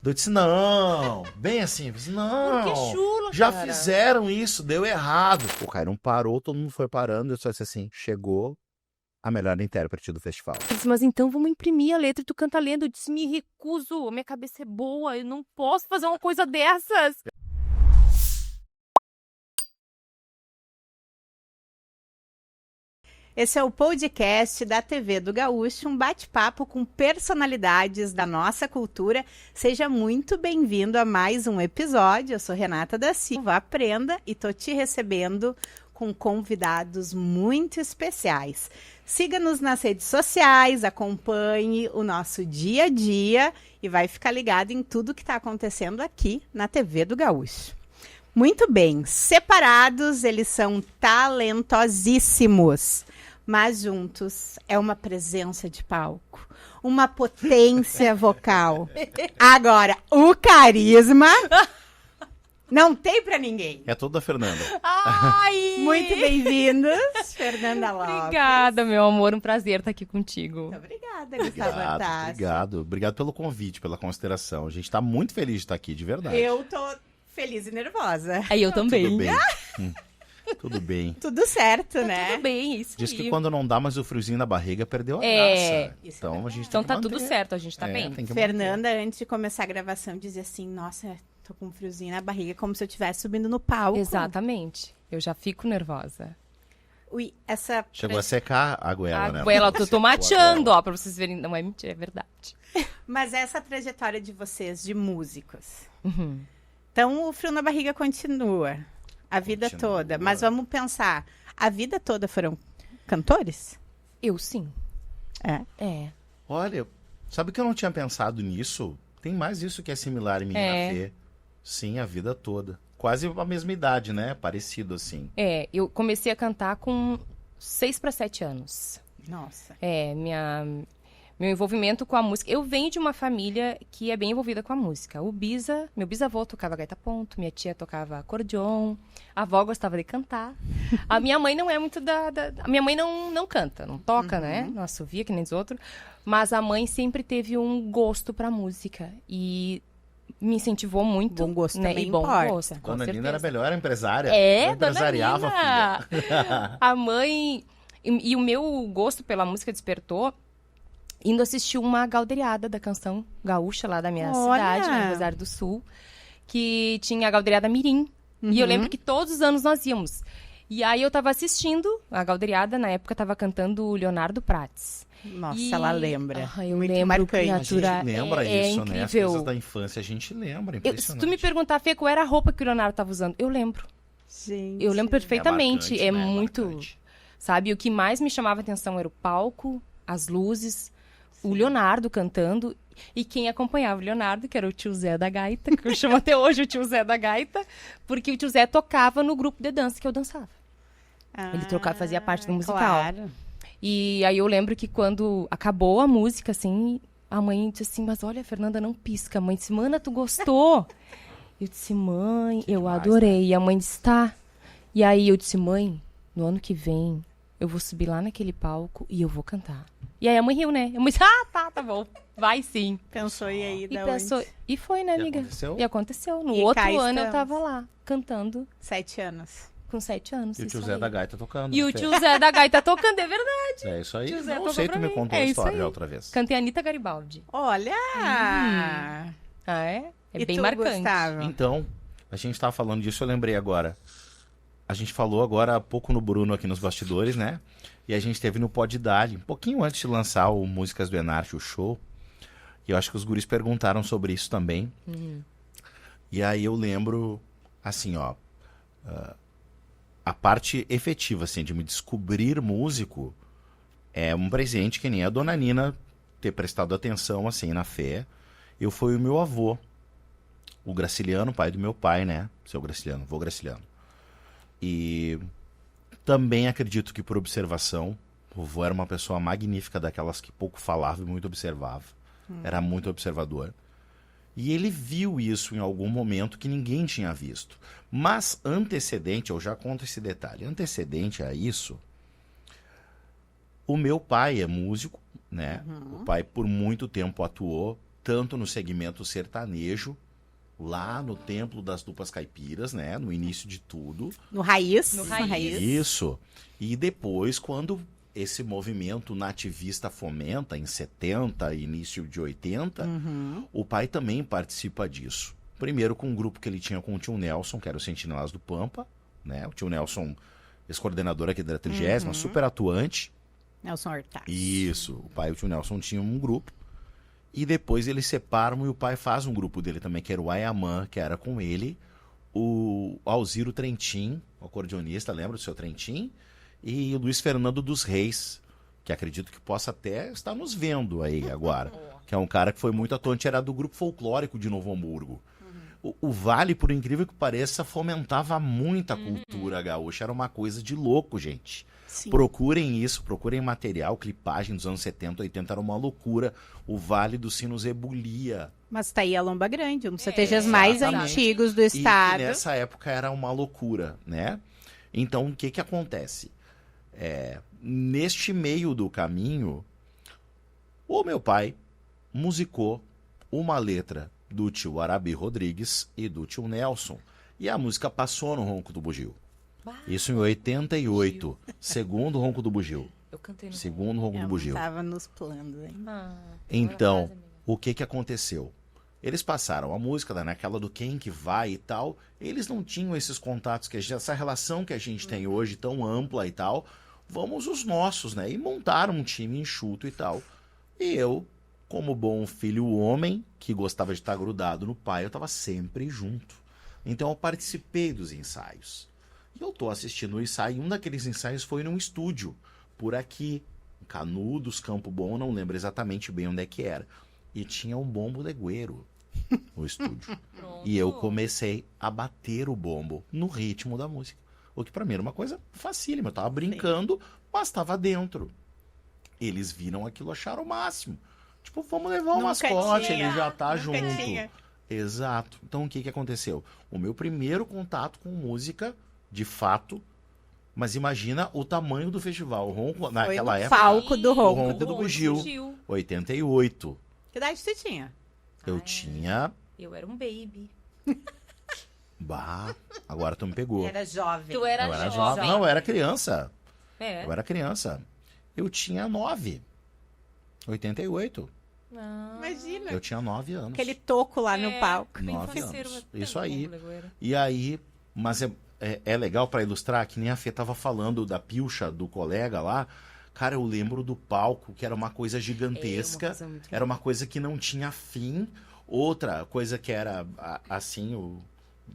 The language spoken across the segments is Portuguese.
Eu disse, não, bem assim, eu disse, não, Que chulo, já cara. fizeram isso, deu errado. O Cairon parou, todo mundo foi parando, eu só disse assim, chegou a melhor intérprete do festival. Eu disse, mas então vamos imprimir a letra e tu canta lendo. Eu disse, me recuso, minha cabeça é boa, eu não posso fazer uma coisa dessas. Esse é o podcast da TV do Gaúcho, um bate-papo com personalidades da nossa cultura. Seja muito bem-vindo a mais um episódio. Eu sou Renata da Silva, aprenda e tô te recebendo com convidados muito especiais. Siga-nos nas redes sociais, acompanhe o nosso dia a dia e vai ficar ligado em tudo que está acontecendo aqui na TV do Gaúcho. Muito bem, separados, eles são talentosíssimos. Mas juntos é uma presença de palco, uma potência vocal. Agora, o carisma não tem pra ninguém. É tudo da Fernanda. Ai! Muito bem-vindos, Fernanda Lopes. Obrigada, meu amor, um prazer estar aqui contigo. Muito obrigada, Gustavo Artasso. Obrigado pelo convite, pela consideração. A gente tá muito feliz de estar aqui, de verdade. Eu tô feliz e nervosa. Aí eu também. Tudo bem. Tudo bem. Tudo certo, né? Tudo bem, isso Diz aí. que quando não dá mais o friozinho na barriga, perdeu a É. graça. Isso Então é a gente Então tem tá que tudo manter. certo, a gente tá bem. Tem que Fernanda, antes de começar a gravação, dizia assim, nossa, tô com um friozinho na barriga, como se eu estivesse subindo no palco. Exatamente. Eu já fico nervosa. Ui, essa... Chegou a secar a goela, né? Aguela, eu tô mateando, ó, pra vocês verem. Não é mentira, é verdade. Mas essa trajetória de vocês, de músicos, Uhum. então o frio na barriga continua, a vida Continua. toda. Mas vamos pensar, a vida toda foram cantores? Eu sim. É. É. Olha, sabe que eu não tinha pensado nisso? Tem mais isso que é similar em mim É. na Fê. Sim, a vida toda. Quase a mesma idade, né? Parecido assim. É, eu comecei a cantar com 6 para 7 anos. Nossa. É, meu envolvimento com a música. Eu venho de uma família que é bem envolvida com a música. Meu bisavô tocava gaita ponto, minha tia tocava acordeon, a avó gostava de cantar. A minha mãe não é muito a minha mãe não canta, não toca, né? Não assovia que nem os outros. Mas a mãe sempre teve um gosto pra música e me incentivou muito. Bom gosto né? também E bom importa. gosto, com Dona certeza. Nina era melhor empresária. É, Não Dona empresariava, Nina. filha. A mãe... E o meu gosto pela música despertou indo assistir uma galderiada da canção gaúcha lá da minha Olha! cidade, no Rosário do Sul, que tinha a galderiada Mirim. E eu lembro que todos os anos nós íamos. E aí eu tava assistindo a galderiada, na época tava cantando o Leonardo Prates. Nossa, E- ela lembra. Ah, eu Muito lembro, marcante. A gente criatura. lembra é isso, né? As incrível. coisas da infância a gente lembra, Se tu me impressionante. perguntar, Fê, qual era a roupa que o Leonardo tava usando, eu lembro. Gente. Eu lembro perfeitamente. marcante, É né? muito... Marcante. Sabe, o que mais me chamava atenção era o palco, as luzes, o Leonardo cantando. E quem acompanhava o Leonardo, que era o tio Zé da Gaita, que eu chamo até hoje o tio Zé da Gaita, porque o tio Zé tocava no grupo de dança que eu dançava. Ele fazia parte do musical. Claro. E aí eu lembro que quando acabou a música, assim, a mãe disse assim, mas olha, Fernanda, não pisca. A mãe disse, mana, tu gostou? Eu disse, mãe, eu demais, adorei. E a mãe disse, tá. E aí eu disse, mãe, no ano que vem, eu vou subir lá naquele palco e eu vou cantar. E aí a mãe riu, né? A mãe disse, tá bom. Vai sim. Pensou, e aí, E da pensou, onde? e foi, né, E amiga? aconteceu? E aconteceu. No E outro cá ano eu estamos. tava lá, cantando 7 anos. com 7 anos. E o isso tio Zé aí. da Gaita tocando. E né, o Fê? tio Zé da Gaita tocando, é verdade. É isso aí. Tio Zé Não tocou sei, pra tu me mim. contou É a isso história aí. já outra vez. Cantei a Anitta Garibaldi. Olha! Ah, é? É E bem tu, marcante. Gustavo? Então, a gente tava falando disso, eu lembrei agora. A gente falou agora há pouco no Bruno aqui nos bastidores, né? E a gente teve no Pod Dali, um pouquinho antes de lançar o Músicas do Enarte, o show. E eu acho que os guris perguntaram sobre isso também. E aí eu lembro, assim, ó, a parte efetiva, assim, de me descobrir músico é um presente que nem a Dona Nina ter prestado atenção, assim, na Fé. Eu fui o meu avô, o Graciliano, pai do meu pai, né? Seu Graciliano, vô Graciliano. E também acredito que por observação, o vô era uma pessoa magnífica, daquelas que pouco falava e muito observava. Era muito observador. E ele viu isso em algum momento que ninguém tinha visto. Mas antecedente, eu já conto esse detalhe, antecedente a isso, o meu pai é músico, né? O pai por muito tempo atuou tanto no segmento sertanejo, lá no Templo das Duplas Caipiras, né? No início de tudo. No raiz. No raiz. Isso. E depois, quando esse movimento nativista fomenta, em 70, início de 80, o pai também participa disso. Primeiro com um grupo que ele tinha com o tio Nelson, que era o Sentinelas do Pampa, né? O tio Nelson, ex-coordenador aqui da 30ª, super atuante. Nelson Hortaz. Isso. O pai e o tio Nelson tinham um grupo. E depois eles separam e o pai faz um grupo dele também, que era o Ayamã, que era com ele, o Alziro Trentin, o acordeonista, lembra do seu Trentin? E o Luiz Fernando dos Reis, que acredito que possa até estar nos vendo aí agora, que é um cara que foi muito atuante, era do grupo folclórico de Novo Hamburgo. O Vale, por incrível que pareça, fomentava muito a cultura gaúcha, era uma coisa de louco, gente. Sim. Procurem isso, procurem material, clipagem dos anos 70, 80, era uma loucura. O Vale dos Sinos ebulia. Mas tá aí a Lomba Grande, um dos CTGs mais exatamente. antigos do E estado. que nessa época era uma loucura, né? Então, o que acontece? Neste meio do caminho, o meu pai musicou uma letra do tio Arabi Rodrigues e do tio Nelson. E a música passou no Ronco do Bugio. Isso em 88, segundo Ronco do Bugio. Eu cantei no Segundo Ronco do Eu Bugio. não tava nos planos, hein? Então, o que aconteceu? Eles passaram a música, né, naquela do quem que vai e tal. Eles não tinham esses contatos, essa relação que a gente tem hoje tão ampla e tal. Vamos os nossos, né? E montaram um time enxuto e tal. E eu, como bom filho homem, que gostava de estar grudado no pai, eu estava sempre junto. Então eu participei dos ensaios. E eu tô assistindo o ensaio, e um daqueles ensaios foi num estúdio, por aqui, em Canudos, Campo Bom, não lembro exatamente bem onde é que era. E tinha um bombo legueiro no estúdio. E eu comecei a bater o bombo no ritmo da música. O que pra mim era uma coisa facílima. Eu tava brincando, mas tava dentro. Eles viram aquilo, acharam o máximo. Tipo, vamos levar o mascote, ele já tá junto. Exato. Então o que aconteceu? O meu primeiro contato com música, de fato, mas imagina o tamanho do festival. O Ronco, naquela época. Palco do O Ronco. Ronco do Bugio. 88. Que idade você tinha? Eu tinha. Eu era um baby. Bah, agora tu me pegou. Era jovem. Tu era Eu era jovem. jovem. Não, eu era criança. É. Eu era criança. Eu tinha 9. 88. Imagina. Eu tinha 9 anos. Aquele toco lá no palco. 9 infanceiro, anos. mas Isso tá aí. bom, legoeira. E aí, mas é legal pra ilustrar, que nem a Fê tava falando da pilcha do colega lá. Cara, eu lembro do palco, que era uma coisa gigantesca. É, uma coisa muito Era uma coisa que não tinha fim. Outra coisa que era assim,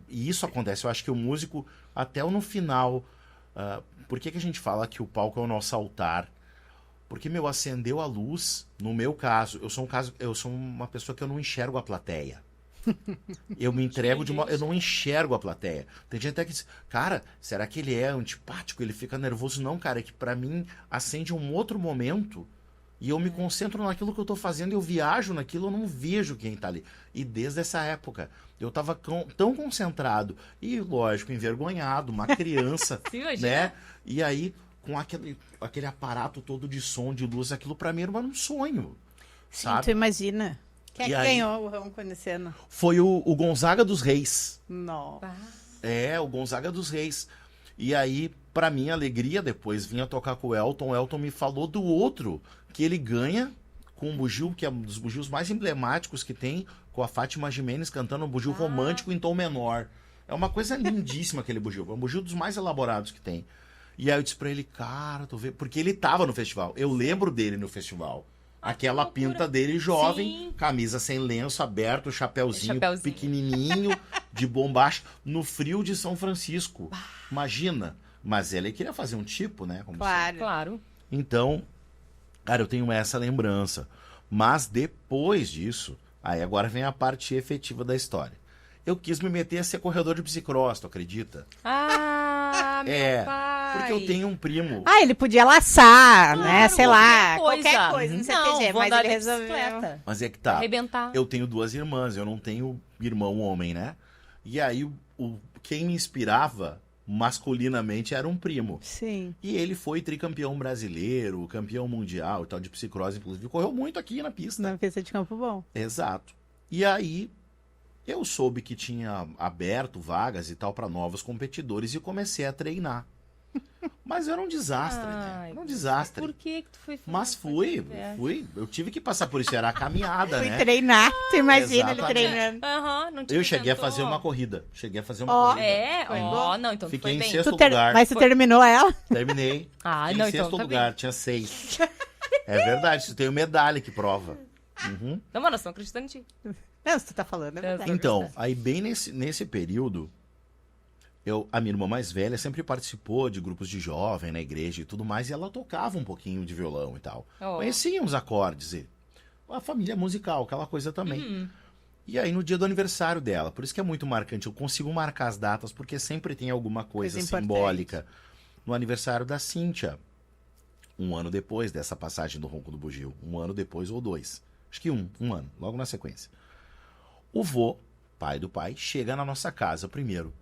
e isso acontece, eu acho que o músico, até no final, por que a gente fala que o palco é o nosso altar? Porque, acendeu a luz, no meu caso, eu sou uma pessoa que eu não enxergo a plateia. Eu me entrego eu não enxergo a plateia. Tem gente até que diz, cara, será que ele é antipático, ele fica nervoso? Não, cara, é que pra mim acende um outro momento e eu me concentro naquilo que eu tô fazendo, eu viajo naquilo, eu não vejo quem tá ali. E desde essa época, eu tava tão concentrado e, lógico, envergonhado, uma criança, né? E aí, com aquele aparato todo de som, de luz, aquilo pra mim era um sonho, Sim, sabe? tu imagina. Quem é que aí- ganhou o Ronco nesse ano? Foi o Gonzaga dos Reis. Nossa. O Gonzaga dos Reis. E aí, pra minha alegria, depois vinha tocar com o Elton. O Elton me falou do outro, que ele ganha com um bugio, que é um dos bugios mais emblemáticos que tem, com a Fátima Jimenez cantando um bugio romântico em tom menor. É uma coisa lindíssima aquele bugio. É um bugio dos mais elaborados que tem. E aí eu disse pra ele, cara, tu vê... Porque ele tava no festival. Eu lembro dele no festival. Aquela pinta dele jovem, Sim. camisa sem lenço, aberto, chapéuzinho Chapéuzinho. pequenininho, de bombacha, no frio de São Francisco. Imagina. Mas ele queria fazer um tipo, né? Como Claro. Claro. então, cara, eu tenho essa lembrança. Mas depois disso, aí agora vem a parte efetiva da história. Eu quis me meter a ser corredor de bicicross, tu acredita? Ah, meu pai. Porque eu tenho um primo. Ah, ele podia laçar, né? Sei lá, qualquer qualquer coisa no Não, CTG, vou mas andar ele de resolveu. bicicleta. Mas é que tá. Arrebentar. Eu tenho 2 irmãs, eu não tenho irmão homem, né? E aí, quem me inspirava masculinamente era um primo. Sim. E ele foi tricampeão brasileiro, campeão mundial e tal, de bicicross, inclusive. Correu muito aqui na pista. Na pista de Campo Bom. Exato. E aí, eu soube que tinha aberto vagas e tal para novos competidores e comecei a treinar. Mas era um desastre, né? Era um desastre. Por que tu foi fazer? Mas fui. Eu tive que passar por isso, era a caminhada, Fui né? treinar. Tu imagina ele exatamente. treinando. Aham, não te Eu cheguei a tentou. fazer uma corrida. Ó, corrida. É? Foi Ó, bom. não, então tu Fiquei foi em bem. sexto Tu ter- lugar. Mas você terminou ela? Terminei. Ah, Fiquei não, em então sexto tá lugar, bem. tinha 6. É verdade, isso tenho medalha que prova. Uhum. Não, mas nós estamos acreditando em ti. Não, se tu tá falando, é verdade. Então, aí bem nesse período, a minha irmã mais velha sempre participou de grupos de jovem na igreja e tudo mais, e ela tocava um pouquinho de violão e tal. Oh. Conhecia uns acordes, e a família musical, aquela coisa também. E aí no dia do aniversário dela, por isso que é muito marcante, eu consigo marcar as datas, porque sempre tem alguma coisa Coisa simbólica. No aniversário da Cíntia, um ano depois dessa passagem do Ronco do Bugio, um ano depois ou 2, acho que um ano, logo na sequência. O vô, pai do pai, chega na nossa casa primeiro.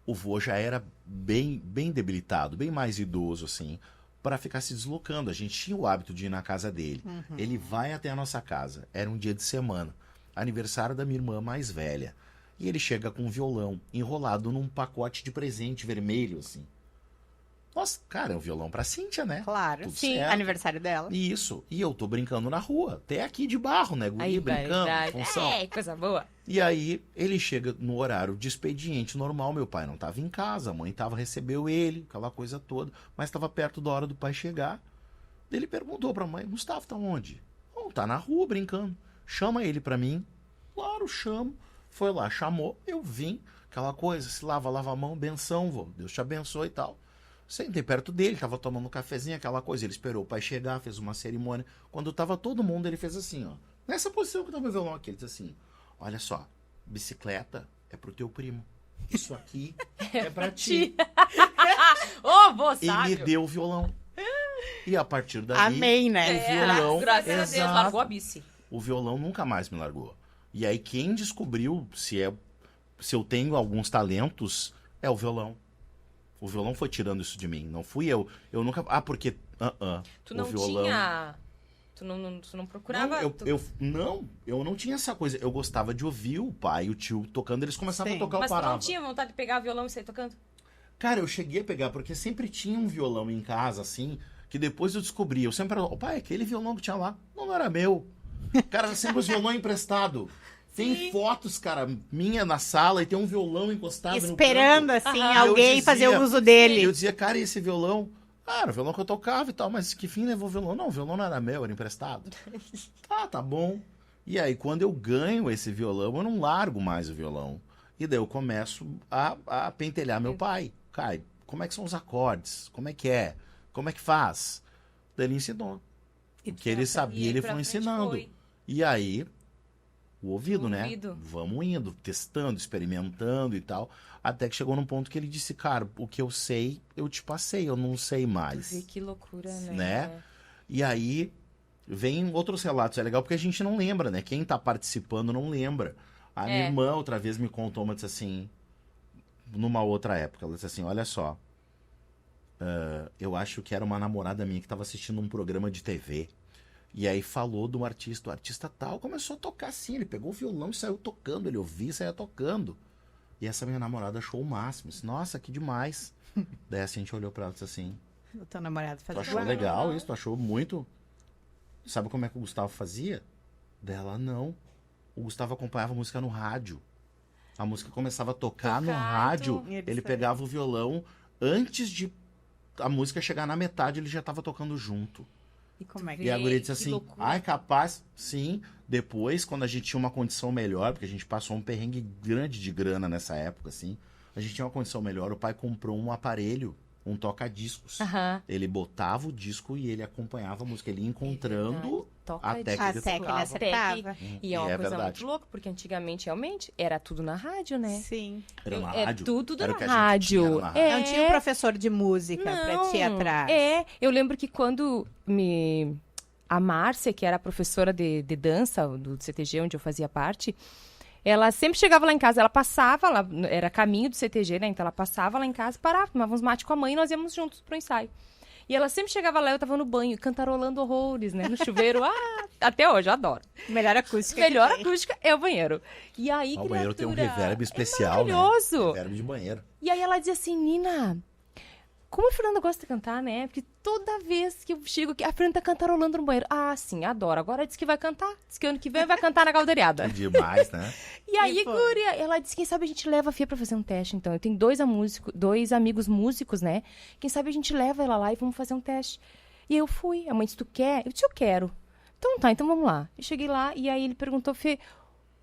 O vô já era bem debilitado, bem mais idoso, assim, para ficar se deslocando. A gente tinha o hábito de ir na casa dele. Ele vai até a nossa casa. Era um dia de semana. Aniversário da minha irmã mais velha. E ele chega com um violão enrolado num pacote de presente vermelho, assim. Nossa, cara, é um violão pra Cíntia, né? Claro. Tudo Sim, certo. aniversário dela. Isso. E eu tô brincando na rua. Até aqui de barro, né? Guri, brincando, função. É, coisa boa. E aí, ele chega no horário de expediente normal. Meu pai não estava em casa, a mãe recebeu ele, aquela coisa toda, mas estava perto da hora do pai chegar. Ele perguntou pra mãe: Gustavo tá onde? Oh, tá na rua brincando. Chama ele pra mim. Claro, chamo. Foi lá, chamou, eu vim. Aquela coisa, se lava a mão, benção, vô. Deus te abençoe e tal. Sentei perto dele, tava tomando um cafezinho, aquela coisa. Ele esperou o pai chegar, fez uma cerimônia. Quando tava todo mundo, ele fez assim, ó. Nessa posição que tava o violão aqui, ele disse assim: olha só, bicicleta é pro teu primo. Isso aqui é pra ti. Ô, vô, E sábio. me deu o violão. E a partir daí, Amém, né? o violão... Graças a Deus, Exato. largou a bici. O violão nunca mais me largou. E aí quem descobriu se eu tenho alguns talentos é o violão. O violão foi tirando isso de mim, não fui eu. Eu nunca... Ah, porque... Tu não o violão... tinha... Tu não procurava... Não, eu não tinha essa coisa. Eu gostava de ouvir o pai e o tio tocando, eles começavam Sim. a tocar, eu Mas tu parava. não tinha vontade de pegar o violão e sair tocando? Cara, eu cheguei a pegar, porque sempre tinha um violão em casa, assim, que depois eu descobri. Eu sempre era, pai, aquele violão que tinha lá, não era meu. Cara, sempre os violão emprestado. Tem fotos, cara, minha na sala e tem um violão encostado Esperando, no canto. assim, Aham. alguém Eu fazer dizia- o uso E dele. eu dizia, cara, e esse violão? Ah, era o violão que eu tocava e tal, mas que fim levou o violão? Não, o violão não era meu, era emprestado. Tá bom. E aí, quando eu ganho esse violão, eu não largo mais o violão. E daí eu começo a pentelhar meu pai. Kai, como é que são os acordes? Como é que é? Como é que faz? Daí ele ensinou. O que ele E sabia, aí ele pra foi frente ensinando. foi. E aí, o ouvido, O né? ouvido. Vamos indo, testando, experimentando e tal. Até que chegou num ponto que ele disse, cara, o que eu sei, eu te passei, eu não sei Tu mais. vê que loucura, né? Né? E aí, vem outros relatos. É legal porque a gente não lembra, né? Quem tá participando não lembra. A minha irmã outra vez me contou, mas disse assim, numa outra época, ela disse assim, olha só, eu acho que era uma namorada minha que estava assistindo um programa de TV. E aí falou do artista, o artista tal começou a tocar assim, ele pegou o violão e saiu tocando, ele ouvia e saía tocando. E essa minha namorada achou o máximo, disse, nossa, que demais. Daí assim, a gente olhou pra ela e disse assim, O teu namorado tu fazia achou igual. legal isso? Tu achou muito? Sabe como é que o Gustavo fazia? Dela, não. O Gustavo acompanhava a música no rádio. A música começava a tocar no rádio, então, ele ele sabia. pegava o violão, antes de a música chegar na metade, ele já estava tocando junto. E como é que... E a guria disse que assim, loucura. ai, capaz, sim. Depois, quando a gente tinha uma condição melhor, porque a gente passou um perrengue grande de grana nessa época, assim, a gente tinha uma condição melhor, o pai comprou um aparelho, um toca-discos. Aham. Ele botava o disco e ele acompanhava a música, ele ia encontrando Toca até que disco. ele Até que ele tocava. acertava. E é uma É coisa verdade. muito louca, porque antigamente, realmente, era tudo na rádio, né? Sim. Era na É rádio. tudo Era na o que a gente rádio. tinha, era na rádio. É. Não tinha um professor de música pra ti ir atrás. É, eu lembro que quando a Márcia, que era a professora de dança do CTG, onde eu fazia parte, ela sempre chegava lá em casa, ela passava, era caminho do CTG, né? Então ela passava lá em casa, parava, tomava uns mate com a mãe e nós íamos juntos pro ensaio. E ela sempre chegava lá, eu tava no banho, cantarolando horrores, né? No chuveiro, até hoje, eu adoro. Melhor acústica. Melhor acústica é o banheiro. E aí, O banheiro tem um criatura, reverb especial, né? maravilhoso. Reverb de banheiro. E aí ela dizia assim, Nina, como a Fernanda gosta de cantar, né? Porque toda vez que eu chego aqui, a Fernanda tá cantarolando no banheiro. Ah, sim, adoro. Agora diz que vai cantar. Diz que ano que vem vai cantar na caldeirada. Demais, né? E aí, E foi. guria, ela disse, quem sabe a gente leva a Fia pra fazer um teste, então. Eu tenho dois amigos músicos, né? Quem sabe a gente leva ela lá e vamos fazer um teste. E aí eu fui. A mãe disse, tu quer? Eu disse, eu quero. Então tá, então vamos lá. Eu cheguei lá e aí ele perguntou, Fê,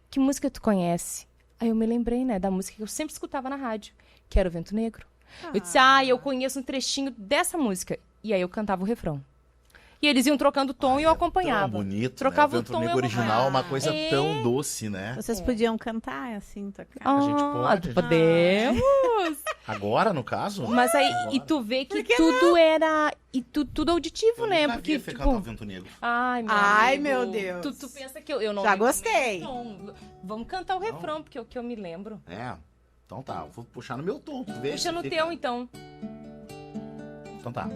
que música tu conhece? Aí eu me lembrei, né, da música que eu sempre escutava na rádio, que era o Vento Negro. Eu disse, eu conheço um trechinho dessa música. E aí eu cantava o refrão. E eles iam trocando o tom e eu acompanhava. Tão bonito, Trocava né? o tom O Vento e eu Negro original é uma coisa É. tão doce, né? Vocês podiam cantar, assim, tocar. A gente pode. Podemos. Agora, no caso? Mas aí, Agora. e tu vê que tudo era... E tudo auditivo, Eu né? nunca Porque, vi Fê tipo... cantar o Vento Negro. Ai, Ai, amigo, meu Deus. Tu pensa que eu não Já lembro gostei. nem o tom. Vamos cantar o refrão, porque é o que eu me lembro. É. Então tá, eu vou puxar no meu tom. Tu vê Puxa se no fica. teu, então. Então tá.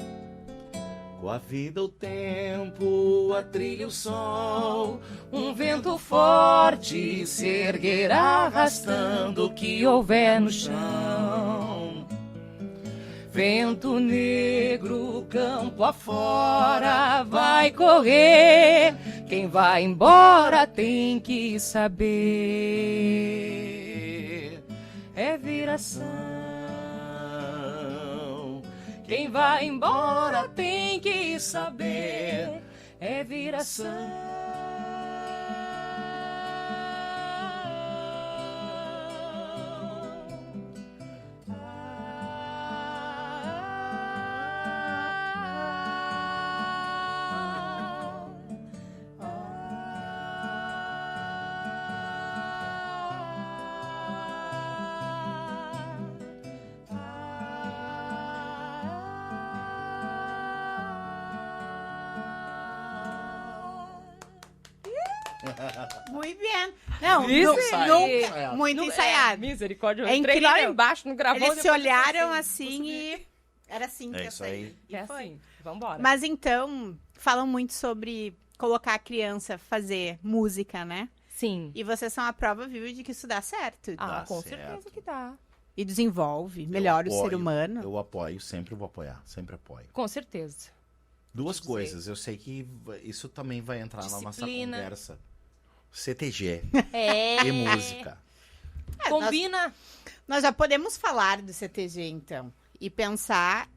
Com a vida, o tempo, a trilha e o sol, Um vento forte se erguerá arrastando o que houver no chão. Vento negro, campo afora, vai correr. Quem vai embora tem que saber. É viração. Quem vai embora tem que saber. É viração. Muito bem. Não, Isso no- muito ensaiado. Misericórdia. É Eu entrei lá incrível. embaixo, não gravou. Eles se depois olharam assim, assim e... Era assim que É ia isso sair. aí. E É foi. assim, vambora. Mas então, falam muito sobre colocar a criança fazer música, né? Sim. E vocês são a prova viva de que isso dá certo. Ah, Dá com certo. certeza que dá. E desenvolve, melhora o ser apoio, humano. Eu apoio, sempre vou apoiar, sempre apoio. Com certeza. Duas Dizer. coisas, eu sei que isso também vai entrar na nossa Disciplina. conversa. CTG É. e música. Combina. Nós já podemos falar do CTG, então. E pensar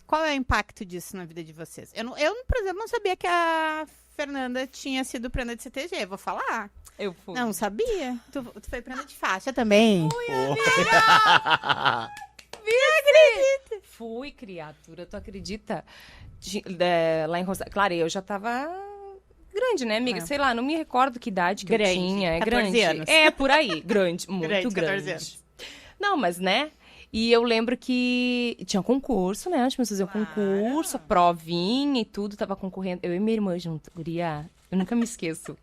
qual é o impacto disso na vida de vocês. Eu, por exemplo, não sabia que a Fernanda tinha sido prenda de CTG. Vou falar. Eu fui. Não sabia. Tu foi prenda de faixa também. Fui, criatura, tu acredita? Lá em Rosário. Claro, eu já tava grande, né, amiga? É. Sei lá, não me recordo que idade que Grande, eu tinha. 14 grande. anos. É, por aí. Grande, muito Grande, grande. 14 anos. Não, mas, né? E eu lembro que tinha concurso, né? Nós tínhamos que fazer um Claro. concurso, provinha e tudo, tava concorrendo. Eu e minha irmã junto, guria. Eu nunca me esqueço.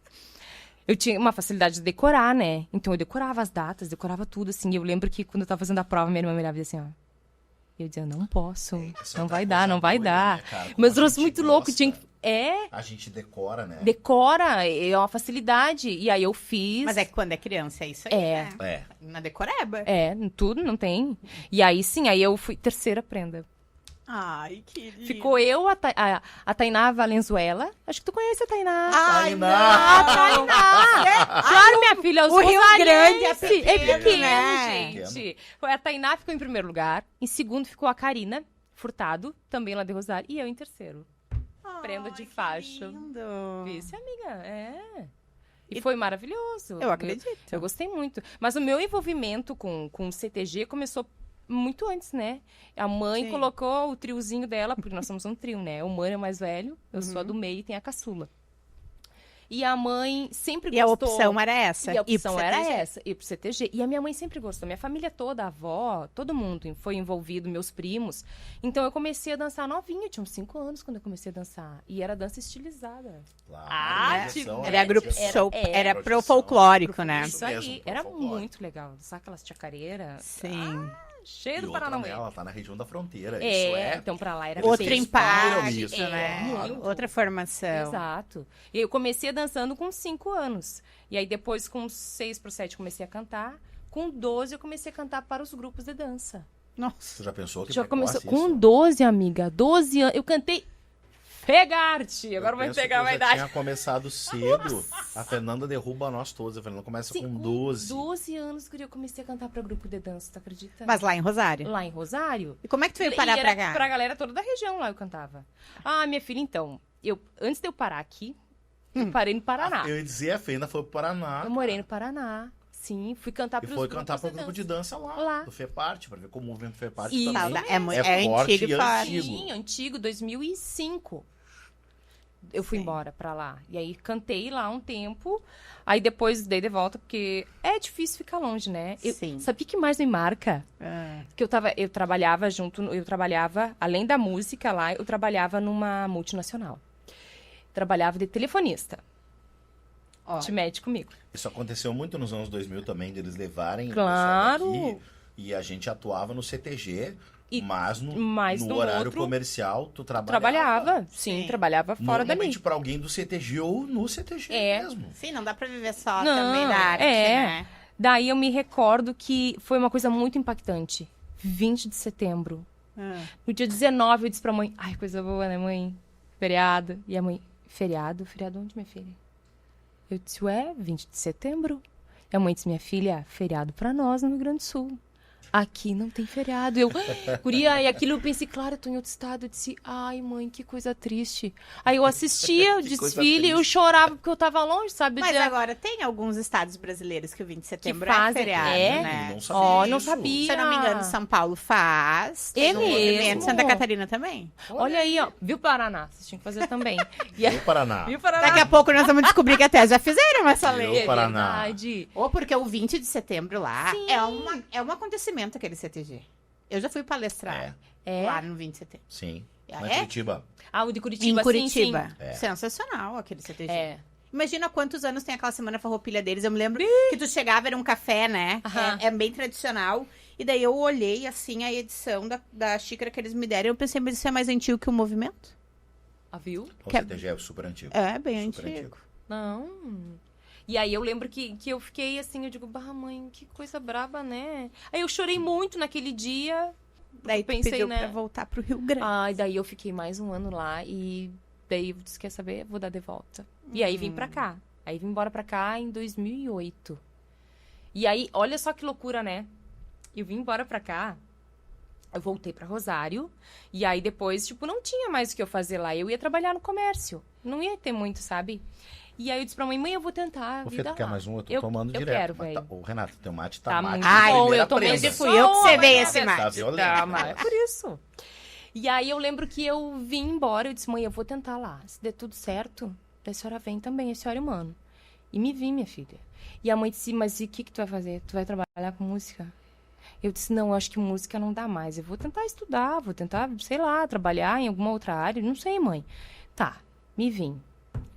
Eu tinha uma facilidade de decorar, né? Então eu decorava as datas, decorava tudo, assim. E eu lembro que quando eu tava fazendo a prova, minha irmã me olhava e dizia assim, ó. Eu dizia, não posso, Isso não é vai outra dar, coisa não vai doida, dar. né, cara? Como Mas a trouxe gente muito louco, gosta. tinha que... A gente decora, né? Decora, é uma facilidade. E aí eu fiz... Mas é que quando é criança, é isso aí, É. né? É. Na decoreba. É, tudo, não tem. E aí sim, aí eu fui terceira prenda. Ai, que lindo. Ficou eu, a Tainá Valenzuela. Acho que tu conhece a Tainá. Ai, Tainá. A Tainá! Claro, minha filha, os o Rio Grande é rosarienses. pequeno, né? gente. Foi a Tainá ficou em primeiro lugar. Em segundo ficou a Karina Furtado, também lá de Rosário. E eu em terceiro. Prenda de Ai, que faixa. lindo. Vice, amiga, é. E foi maravilhoso. Eu acredito. Eu gostei muito. Mas o meu envolvimento com o CTG começou muito antes, né? A mãe Sim. colocou o triozinho dela, porque nós somos um trio, né? O Mano é o mais velho, eu sou a Uhum. do meio e tem a caçula. E a mãe sempre E a gostou. opção era essa. E a ir pro opção era CTG. essa, ir pro CTG. E a minha mãe sempre gostou. Minha família toda, a avó, todo mundo foi envolvido, meus primos. Então eu comecei a dançar novinha. Eu tinha uns 5 anos quando eu comecei a dançar. E era dança estilizada. Claro, Ah, projeção, Era grupo projeção. show, era era pro projeção. folclórico, né? Isso mesmo, aí, pro era folclore. muito legal. Dançar aquelas chacareiras. Sim. Cheio E do outra, Paranauê. né, ela tá na região da fronteira. Isso É, então pra lá era Outro bem- impacto, isso, né? muito. Outra formação. Exato. E eu comecei dançando com 5 anos. E aí depois, com 6 para 7, comecei a cantar. Com 12, eu comecei a cantar para os grupos de dança. Nossa. Você já pensou que Já precoce começou com isso? 12, amiga. 12 anos. Eu cantei Fegarte. Agora Eu vai penso pegar que uma eu já idade. tinha começado cedo. A Fernanda derruba nós todos. A Fernanda começa Sim, com 12. 12 anos, guria, eu comecei a cantar para grupo de dança, tu acredita? Mas lá em Rosário. Lá em Rosário. E como é que tu veio parar E pra era cá? Pra galera toda da região lá eu cantava. Ah, minha filha, então, antes de eu parar aqui, eu parei no Paraná. Eu ia dizer, a Fê ainda foi pro Paraná. Eu morei no Paraná. Sim, fui cantar E pros foi grupos cantar pro de grupo de dança. dança lá, Lá. do FEPARTE, pra ver como o movimento FEPARTE Isso. também É forte antigo e e forte. antigo. Sim, antigo, 2005. Eu fui Sim. embora pra lá. E aí cantei lá um tempo. Aí depois dei de volta, porque é difícil ficar longe, né? Sim. Sabe o que mais me marca? Ah, Que eu trabalhava junto, além da música lá, eu trabalhava numa multinacional. Trabalhava de telefonista. ó. Te mete comigo. Isso aconteceu muito nos anos 2000 também, deles levarem o Claro. pessoal daqui, e a gente atuava no CTG, E- mas mas no no horário outro- comercial tu Trabalhava, sim, Sim. trabalhava fora dali. Normalmente pra alguém do CTG ou no CTG É. mesmo. Sim, não dá pra viver só Não, também da arte, né? Daí eu me recordo que foi uma coisa muito impactante. 20 de setembro. Ah. No dia 19, eu disse pra mãe, ai, coisa boa, né, mãe? Feriado. E a mãe, feriado? Feriado onde, minha filha? Eu disse, ué, 20 de setembro? E a mãe disse, minha filha, feriado pra nós no Rio Grande do Sul. Aqui não tem feriado. Eu, guria, e aquilo eu pensei, claro, eu tô em outro estado. Eu disse, ai, mãe, que coisa triste. Aí eu assistia o Que coisa desfile e eu triste. chorava porque eu tava longe, sabe? Mas Dizia, agora tem alguns estados brasileiros que o 20 de setembro fazem- é feriado, é? né? Não sabia Ó, não disso. sabia. Se eu não me engano, São Paulo faz. É Tem um movimento, mesmo? Santa Catarina também. Olha aí, ó. Viu Paraná? Vocês tinham que fazer também. E a- No Paraná. Viu Paraná? Daqui a pouco nós vamos descobrir que até já fizeram essa lei. Eu- Paraná. Verdade. Ou porque o 20 de setembro lá é um acontecimento aquele CTG. Eu já fui palestrar É? lá no 20 de setembro. Sim. Ah, Lá em é? Curitiba. Ah, o de Em Curitiba, Curitiba. sim, É. Sensacional aquele CTG. sim. É. Imagina quantos anos tem aquela semana farroupilha deles. Eu me lembro que tu chegava, era um café, né? Aham. É bem tradicional. E daí eu olhei, assim, a edição da xícara que eles me deram e eu pensei, mas isso é mais antigo que o movimento? Ah, viu? O Que é- CTG é super antigo. É, bem Super antigo. Não. E aí eu lembro que eu fiquei assim, eu digo, bah, mãe, que coisa braba, né? Aí eu chorei muito naquele dia. Daí tu pensei, pediu né? pra voltar pro Rio Grande. Ai, daí eu fiquei mais um ano lá e daí eu disse, quer saber? Vou dar de volta. E aí vim pra cá. Aí vim embora pra cá em 2008. E aí, olha só que loucura, né? Eu vim embora pra cá, eu voltei pra Rosário, e aí depois, tipo, não tinha mais o que eu fazer lá. Eu ia trabalhar no comércio. Não ia ter muito, sabe? E aí eu disse pra mãe, mãe, eu vou tentar a Ô, Fê, vida tu quer lá. mais um? Eu tô Eu- tomando eu direto. quero, Mas velho. Ô, Renato, teu mate tá Tá mate. muito Ai, bom, primeira eu tomei prenda. de Fui eu que pessoa, cedei né? esse mate. Tá violento. Tá, mas é por isso. E aí eu lembro que eu vim embora, eu disse, mãe, eu vou tentar lá. Se der tudo certo, daí a senhora vem também, a senhora é humano. E me vim, minha filha. E a mãe disse, mas e o que tu vai fazer? Tu vai trabalhar com música? Eu disse, não, eu acho que música não dá mais. Eu vou tentar estudar, vou tentar, sei lá, trabalhar em alguma outra área. Não sei, mãe. Tá, me vim.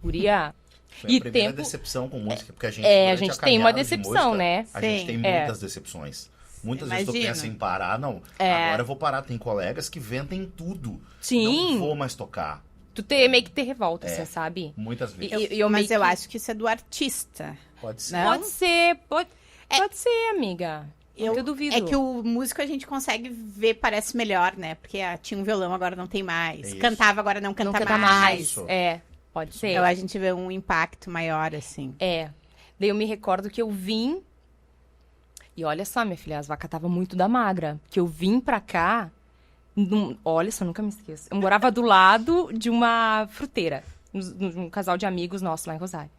Guria. Foi E a primeira tempo- decepção com música, porque a gente, É, a durante gente tem uma caminhada de decepção, música, né? A gente Sim. tem É. muitas decepções. Muitas vezes tu Imagino. pensa em parar, não. É. Agora eu vou parar. Tem colegas que vendem tudo. Sim. Não vou mais tocar. Meio que ter revolta, É. assim, sabe? Muitas vezes. Mas meio eu que- acho que isso é do artista. Pode ser. Não? Pode ser, pode ser, amiga. Eu duvido. É que o músico a gente consegue ver, parece melhor, né? Porque tinha um violão, agora não tem mais. É isso. Cantava, agora não canta, não canta mais. mais. Isso. É, pode ser. Eu, a gente vê um impacto maior, assim. É. Daí eu me recordo que eu vim. E olha só, minha filha, as vacas estavam muito da magra. Que eu vim pra cá. Olha só, nunca me esqueço. Eu morava do lado de uma fruteira. Um casal de amigos nossos lá em Rosário.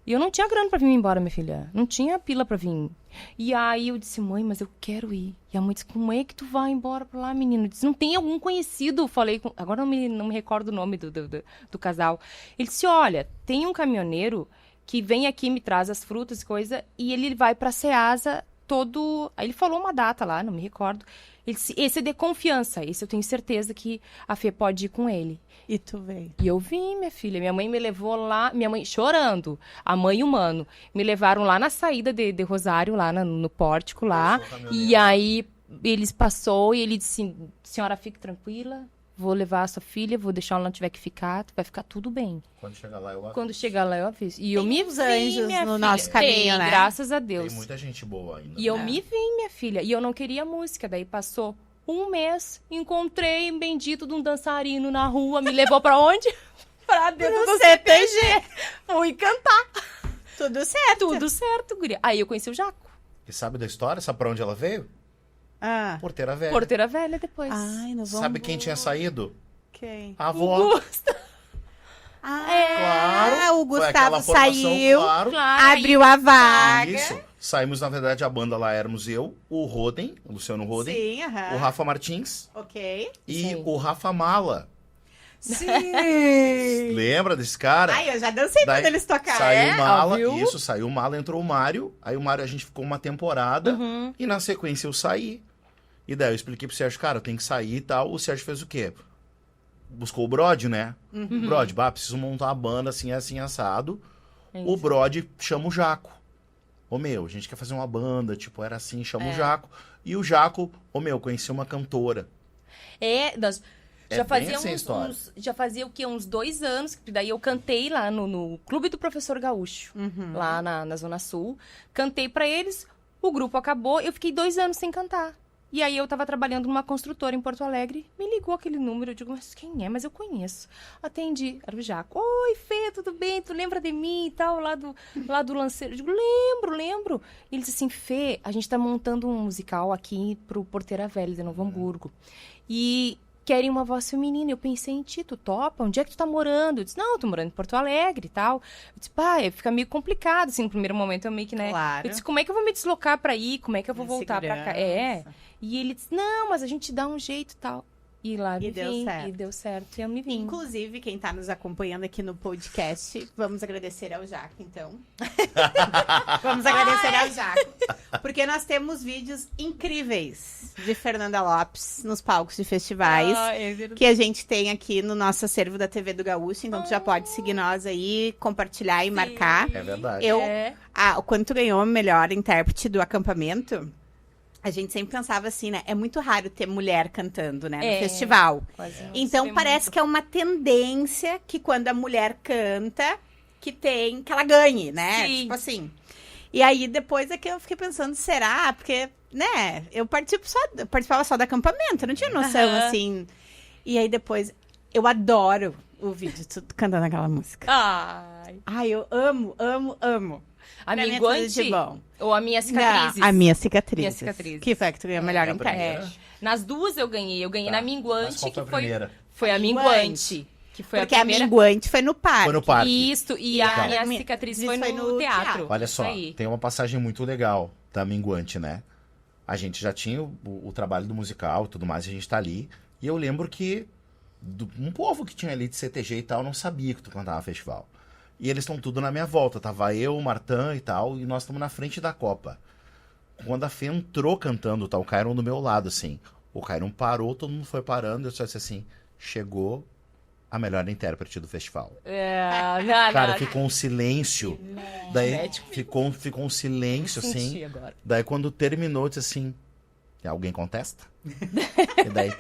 E eu não tinha grana pra vir embora, minha filha. Não tinha pila pra vir. E aí eu disse, mãe, mas eu quero ir. E a mãe disse, como é que tu vai embora pra lá, menino? Eu disse, não tem algum conhecido? Falei, agora não me recordo o nome do casal. Ele disse, olha, tem um caminhoneiro que vem aqui, me traz as frutas e coisa, e ele vai pra Ceasa todo... Aí ele falou uma data lá, não me recordo. Ele disse, esse é de confiança, esse eu tenho certeza que a Fê pode ir com ele. E tu veio. E eu vim, minha filha. Minha mãe me levou lá, minha mãe chorando, a mãe e o mano. Me levaram lá na saída de Rosário, lá no pórtico lá. E aí eles passou e ele disse, senhora, fique tranquila, vou levar a sua filha, vou deixar onde ela tiver que ficar, vai ficar tudo bem. Quando chegar lá, eu aviso. Quando chegar lá, eu aviso. E eu Tem me uns vim, anjos minha no filha. nosso caminho, Tem, né? graças a Deus. Tem muita gente boa ainda. E eu me vim, minha filha. E eu não queria música. Daí passou um mês, encontrei um bendito de um dançarino na rua. Me levou pra onde? Pra dentro do CTG. Fui cantar. Tudo certo. Tudo certo, guria. Aí eu conheci o Jaco. E sabe da história? Sabe pra onde ela veio? Ah. Porteira Velha. Porteira Velha depois. Ai, não vamos... Sabe quem tinha saído? Quem? A avó. Ah, Claro. o Foi aquela Gustavo formação, saiu, claro. Claro, abriu a vaga. Isso. Saímos, na verdade, a banda lá éramos eu, o Roden, o Luciano Roden, Sim, aham. o Rafa Martins Ok. e Sim. o Rafa Mala. Sim. Lembra desse cara? Ai, eu já dancei Daí quando eles tocaram. Saiu Mala, viu? isso, saiu Mala, entrou o Mário. Aí o Mário a gente ficou uma temporada Uhum. e na sequência eu saí. E daí eu expliquei pro Sérgio, cara, eu tenho que sair e tal. O Sérgio fez o quê? Buscou o Brod, né? Brod, preciso montar uma banda assim, assim, assado. O Brod chama o Jaco. Ô meu, a gente quer fazer uma banda, tipo, era assim, chama o Jaco. E o Jaco, ô meu, conheci uma cantora. Nós É já bem fazia assim a história. já fazia o quê? Uns 2 anos, que daí eu cantei lá no Clube do Professor Gaúcho, lá na Zona Sul. Cantei pra eles, o grupo acabou, eu fiquei 2 anos sem cantar. E aí eu tava trabalhando numa construtora em Porto Alegre, me ligou aquele número, eu digo, mas quem é? Mas eu conheço. Atendi, era o Jaco. Oi, Fê, tudo bem? Tu lembra de mim e tal, lá do Lanceiro? Eu digo, lembro. E ele disse assim, Fê, a gente tá montando um musical aqui pro Porteira Velha, de Novo Hamburgo. E querem uma voz feminina. Eu pensei em ti, tu topa? Onde é que tu tá morando? Eu disse, não, eu tô morando em Porto Alegre e tal. Eu disse, pá, fica meio complicado, assim, no primeiro momento eu meio que, né? Claro. Eu disse, como é que eu vou me deslocar pra ir? Como é que eu vou voltar pra cá? E ele disse, não, mas a gente dá um jeito e tal. E lá E me deu vim, certo. e deu certo, e eu me vim. Inclusive, quem tá nos acompanhando aqui no podcast, vamos agradecer ao Jaco, então. Vamos agradecer ao Jaco. Porque nós temos vídeos incríveis de Fernanda Lopes nos palcos de festivais. Que a gente tem aqui no nosso acervo da TV do Gaúcho. Então, tu já pode seguir nós aí, compartilhar e marcar. É verdade. Eu, É. quando tu ganhou o melhor intérprete do acampamento, a gente sempre pensava assim, né? É muito raro ter mulher cantando, né? No É. festival. Quase não Então se vê parece muito. que é uma tendência que quando a mulher canta, que ela ganhe, né? Sim. Tipo assim. E aí depois é que eu fiquei pensando, será? Porque, né, eu participava só do acampamento, eu não tinha noção, Aham. assim. E aí depois, eu adoro o vídeo tu cantando aquela música. Ai. Ai, eu amo. A Pra mim é tudo minguante de bom. ou a minha cicatrizes? Não, a minha cicatriz. Minha cicatrizes. Que foi a que tu ganhou a melhor É a intérprete. primeira. Nas duas eu ganhei. Eu ganhei Tá. na minguante, Mas qual foi que a primeira? foi a Minguante. minguante. Que foi Porque a primeira. minguante foi no parque. Foi no parque. Isso, e a Tá. minha cicatriz foi no teatro. Olha só, Isso aí. tem uma passagem muito legal da Minguante, né? A gente já tinha o trabalho do musical e tudo mais, a gente tá ali. E eu lembro que um povo que tinha ali de CTG e tal não sabia que tu cantava festival. E eles estão tudo na minha volta. Tava eu, o Martã e tal, e nós estamos na frente da Copa. Quando a Fê entrou cantando, tá, o Cairon do meu lado, assim. O Cairon parou, todo mundo foi parando, eu só disse assim, chegou a melhor intérprete do festival. Cara, ficou um silêncio. Daí ficou um silêncio, assim. Agora. Daí quando terminou, disse assim, alguém contesta? E daí,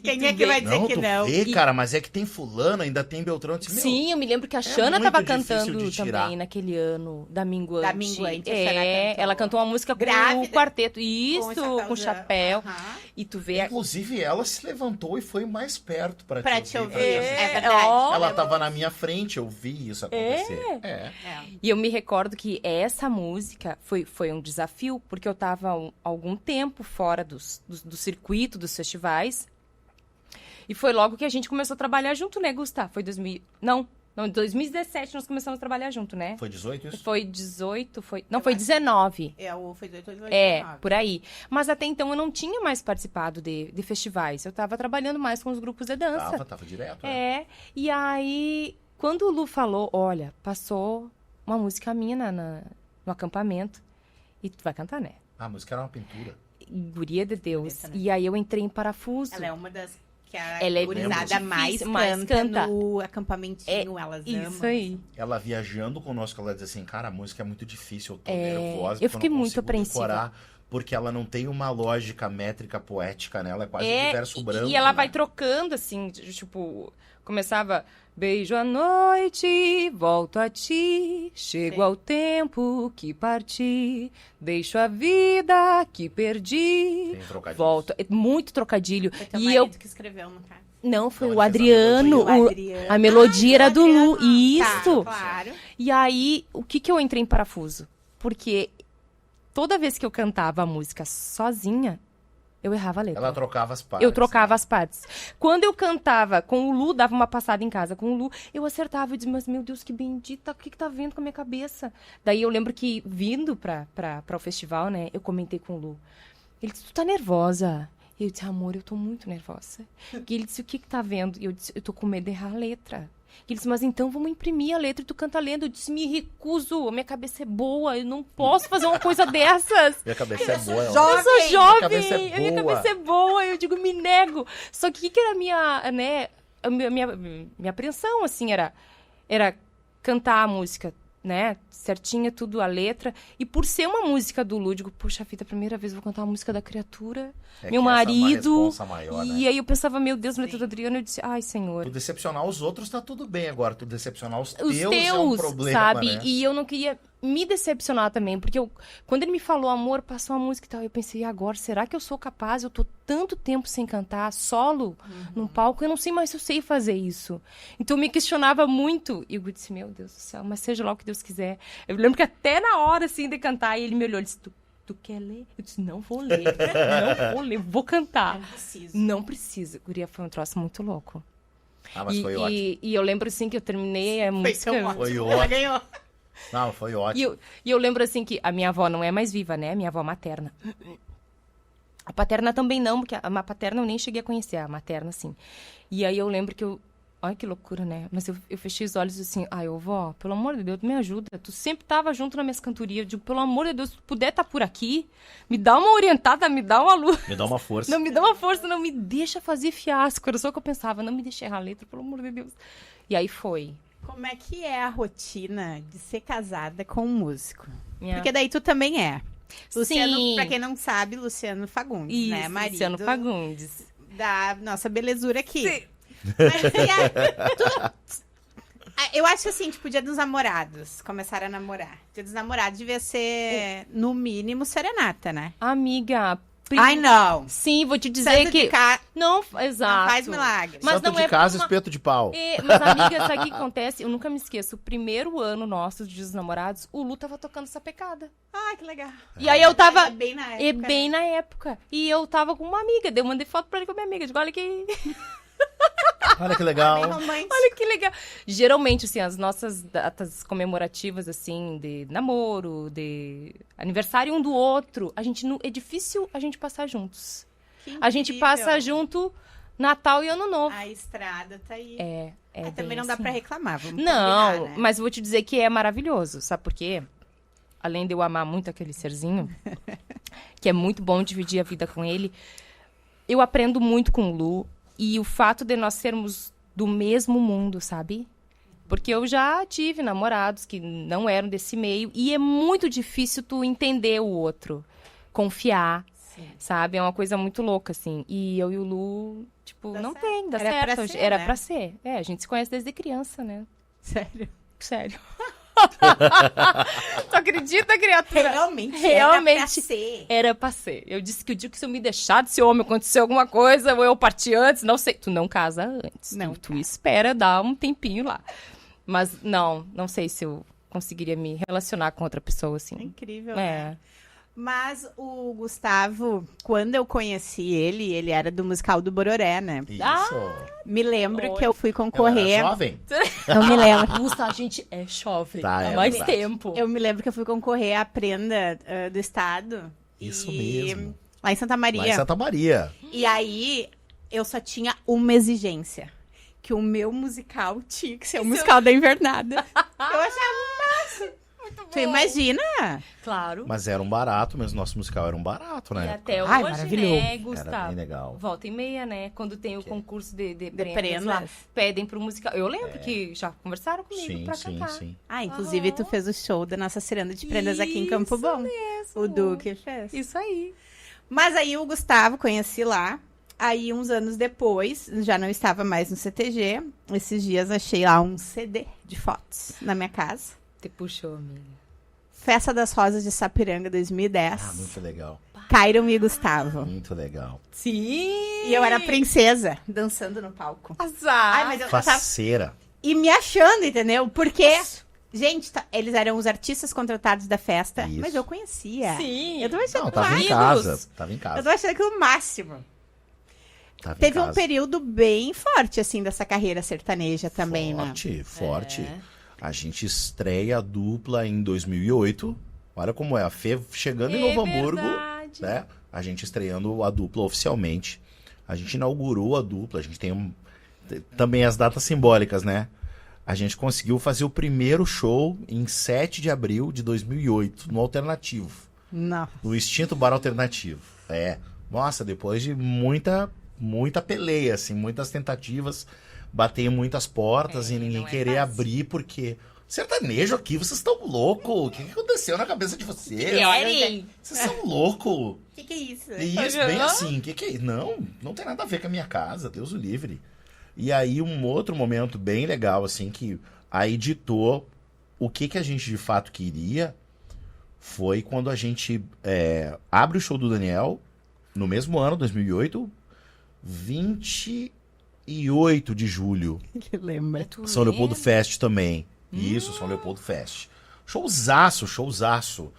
Quem é que vai dizer não, que tu não? vê, cara, mas é que tem fulano, ainda tem Beltrão. Eu disse, meu, Sim, eu me lembro que a Xana muito tava difícil cantando de tirar. também naquele ano da Minguante. Da Minguante, a Xana cantou. ela cantou uma música com Grávida. o quarteto. Isso, Com com chapéu. Aham. E tu vê... Inclusive, ela se levantou e foi mais perto pra Pra te te ouvir. ouvir. pra É te- verdade. ó, Ela tava na minha frente, eu vi isso acontecer. É. É. E eu me recordo que essa música foi um desafio, porque eu estava há algum tempo fora do circuito, dos festivais. E foi logo que a gente começou a trabalhar junto, né, Gustavo? Foi 2000... Não, Não, em 2017 nós começamos a trabalhar junto, né? Foi 18 isso? Foi 18, foi... Não, foi 19. Foi 18 ou 19. Por aí. Mas até então eu não tinha mais participado de festivais. Eu tava trabalhando mais com os grupos de dança. Tava direto. E aí, quando o Lu falou, olha, passou uma música minha no acampamento. E tu vai cantar, né? A música era uma pintura. Guria de Deus. Bonita, né? E aí eu entrei em parafuso. Ela é uma das que Ela é a gurizada mais mais canta no acampamentinho, elas amam. Isso aí. Ela viajando conosco, ela diz assim, cara, a música é muito difícil, eu tô nervosa. Eu fiquei não muito consigo apreensiva. decorar, porque ela não tem uma lógica métrica poética, né? Ela é quase um verso branco. E ela né? vai trocando, assim, tipo... Começava, beijo à noite, volto a ti, chego Sim. ao tempo que parti, deixo a vida que perdi, Tem trocadilhos. volto. É muito trocadilho. Foi teu E marido eu... que escreveu, no caso. Não, foi Não, o ele fez a Adriano. Adriano. A melodia era do Lu. Tá, Isso. claro. E aí, o que eu entrei em parafuso? Porque toda vez que eu cantava a música sozinha, eu errava a letra. Ela trocava as partes. Eu trocava as partes. Quando eu cantava com o Lu, dava uma passada em casa com o Lu, eu acertava e dizia, mas meu Deus, que bendita, o que tá vendo com a minha cabeça? Daí eu lembro que, vindo pra o festival, né, eu comentei com o Lu. Ele disse, tu tá nervosa? Eu disse, amor, eu tô muito nervosa. E ele disse, o que tá vendo? E eu disse, eu tô com medo de errar a letra. E ele disse, mas então vamos imprimir a letra e tu canta lendo. Eu disse, me recuso, a minha cabeça é boa, eu não posso fazer uma coisa dessas. Minha cabeça é boa. Eu sou jovem, cabeça é a minha boa. cabeça é boa, eu digo, me nego. Só que o que era a minha, né, minha apreensão, assim, era cantar a música, né, certinha, tudo, a letra. E por ser uma música do Lu, digo, poxa vida, a primeira vez eu vou cantar uma música da criatura, É meu que essa é uma marido. responsa maior, E né? aí eu pensava, meu Deus, a letra do Adriano, eu disse, ai, Senhor. Tu decepcionar os outros tá tudo bem agora. Tu decepcionar os Os teus é um problema, sabe? né? E eu não queria me decepcionar também, porque quando ele me falou amor, passou a música e tal, eu pensei, e agora, será que eu sou capaz? Eu tô tanto tempo sem cantar solo num palco, eu não sei mais se eu sei fazer isso. Então eu me questionava muito. E eu disse, meu Deus do céu, mas seja lá o que Deus quiser. Eu lembro que até na hora, assim, de cantar, ele me olhou e disse, tu quer ler? Eu disse, não vou ler, não vou ler, vou cantar. Não preciso. Não precisa. Guria, foi um troço muito louco. Ah, mas foi ótimo. E eu lembro, assim, que eu terminei a música... Foi tão ótimo. Foi Ela ótimo. ganhou. Não, foi ótimo. E eu lembro, assim, que a minha avó não é mais viva, né? Minha avó materna. A paterna também não, porque a paterna eu nem cheguei a conhecer, a materna, sim. E aí eu lembro que eu... Ai, que loucura, né? Mas eu fechei os olhos assim, ai, ô vó, pelo amor de Deus, me ajuda. Tu sempre tava junto nas minhas cantorias. Eu digo, pelo amor de Deus, se tu puder estar por aqui, me dá uma orientada, me dá uma luz. Me dá uma força. Não me dá uma força, não me deixa fazer fiasco. Era só o que eu pensava, não me deixa errar a letra, pelo amor de Deus. E aí foi. Como é que é a rotina de ser casada com um músico? Minha... Porque daí tu também é. Luciano, Sim. pra quem não sabe, Luciano Fagundes, Isso, né? Marido Luciano Fagundes. da nossa belezura aqui. Sim. Mas, eu acho assim, tipo, Dia dos Namorados. Começaram a namorar. Dia dos Namorados devia ser, no mínimo, serenata, né? Amiga... Ai, não. Sim, vou te dizer Santo que... de cá Não, não exato. faz milagre. Mas Santo não de é casa, uma- espeto de pau. Mas, amiga, sabe o que acontece? Eu nunca me esqueço. O primeiro ano nosso de Dia dos Namorados, o Lu tava tocando essa pecada. Ai, que legal. E aí eu tava... É bem na época. E bem na época. E eu tava com uma amiga. Daí eu mandei foto pra ele com a minha amiga. Digo, olha que... Olha que Bem legal. romântico. Olha que legal. Geralmente, assim, as nossas datas comemorativas, assim, de namoro, de aniversário um do outro, a gente não... É difícil a gente passar juntos. Que A gente incrível. passa junto Natal e Ano Novo. A estrada tá aí. É Também bem não dá assim. pra reclamar, vamos Não, combinar, né? mas vou te dizer que é maravilhoso, sabe por quê? Além de eu amar muito aquele serzinho, que é muito bom dividir a vida com ele, eu aprendo muito com o Lu e o fato de nós sermos do mesmo mundo, sabe? Porque eu já tive namorados que não eram desse meio e é muito difícil tu entender o outro, confiar, Sim. sabe? É uma coisa muito louca, assim. E eu e o Lu, tipo, Dá não certo. tem, dá Era certo. pra ser, Era né? pra ser. É, a gente se conhece desde criança, né? Sério. Sério. Tu acredita, criatura? Realmente. Realmente. Era pra ser. Era pra ser. Eu disse que o dia que se eu me deixar desse homem acontecer alguma coisa, ou eu partir antes, não sei. Tu não casa antes. Não Tu espera dar um tempinho lá. Mas não sei se eu conseguiria me relacionar com outra pessoa É assim. incrível, É. né? Mas o Gustavo, quando eu conheci ele era do musical do Bororé, né? Isso. Me lembro Oi. que eu fui Eu concorrer. era jovem? Eu me lembro. Gusta, a gente é jovem. Tá, Há é mais verdade. tempo. Eu me lembro que eu fui concorrer à prenda do estado. Isso E- mesmo. Lá em Santa Maria. Lá em Santa Maria. E aí, eu só tinha uma exigência. Que o meu musical tinha que ser o musical da Invernada. Eu achava massa. Tu imagina? Claro. Mas era um barato, mas o nosso musical era um barato, E né? até Ai, hoje, maravilhoso. né, Era Gustavo? bem legal. Volta e meia, né? Quando tem o concurso de prendas prendas. lá, pedem pro musical. Eu lembro que já conversaram comigo Sim, pra sim, cantar. sim. Ah, inclusive tu fez o show da nossa ciranda de prendas aqui em Campo Isso Bom. mesmo. O Duque fez. Isso aí. Mas aí o Gustavo conheci lá. Aí, uns anos depois, já não estava mais no CTG. Esses dias achei lá um CD de fotos na minha casa. Te puxou, amiga. Festa das Rosas de Sapiranga 2010. Ah, muito legal. Cairam e Gustavo. Muito legal. Sim! E eu era princesa, dançando no palco. Azar! Ai, mas eu tava... Faceira. E me achando, entendeu? Porque, gente, eles eram os artistas contratados da festa, Isso. mas eu conhecia. Sim! Eu tô achando Não, tava em Amigos. casa. Tava em Eu casa. tô achando aquilo o máximo. Tava em Teve um casa. período bem forte, assim, dessa carreira sertaneja também, né? Forte, forte. É. A gente estreia a dupla em 2008. Olha como é. A Fê chegando em Novo Hamburgo, verdade. né? A gente estreando a dupla oficialmente. A gente inaugurou a dupla. A gente tem também as datas simbólicas, né? A gente conseguiu fazer o primeiro show em 7 de abril de 2008, no Alternativo. Não. No extinto bar Alternativo. É. Nossa, depois de muita peleia, assim, muitas tentativas, bater em muitas portas e ninguém não é querer fácil. abrir, porque sertanejo aqui, vocês estão loucos. O que aconteceu na cabeça de vocês? Querem! Vocês são loucos. O que é isso? E isso, bem assim, o que é isso? Não tem nada a ver com a minha casa, Deus o livre. E aí, um outro momento bem legal, assim, que aí ditou o que a gente de fato queria, foi quando a gente abre o show do Daniel, no mesmo ano, 2008, 28 de julho. Que lembra. São Leopoldo Fest também. Isso, São Leopoldo Fest. Showzaço.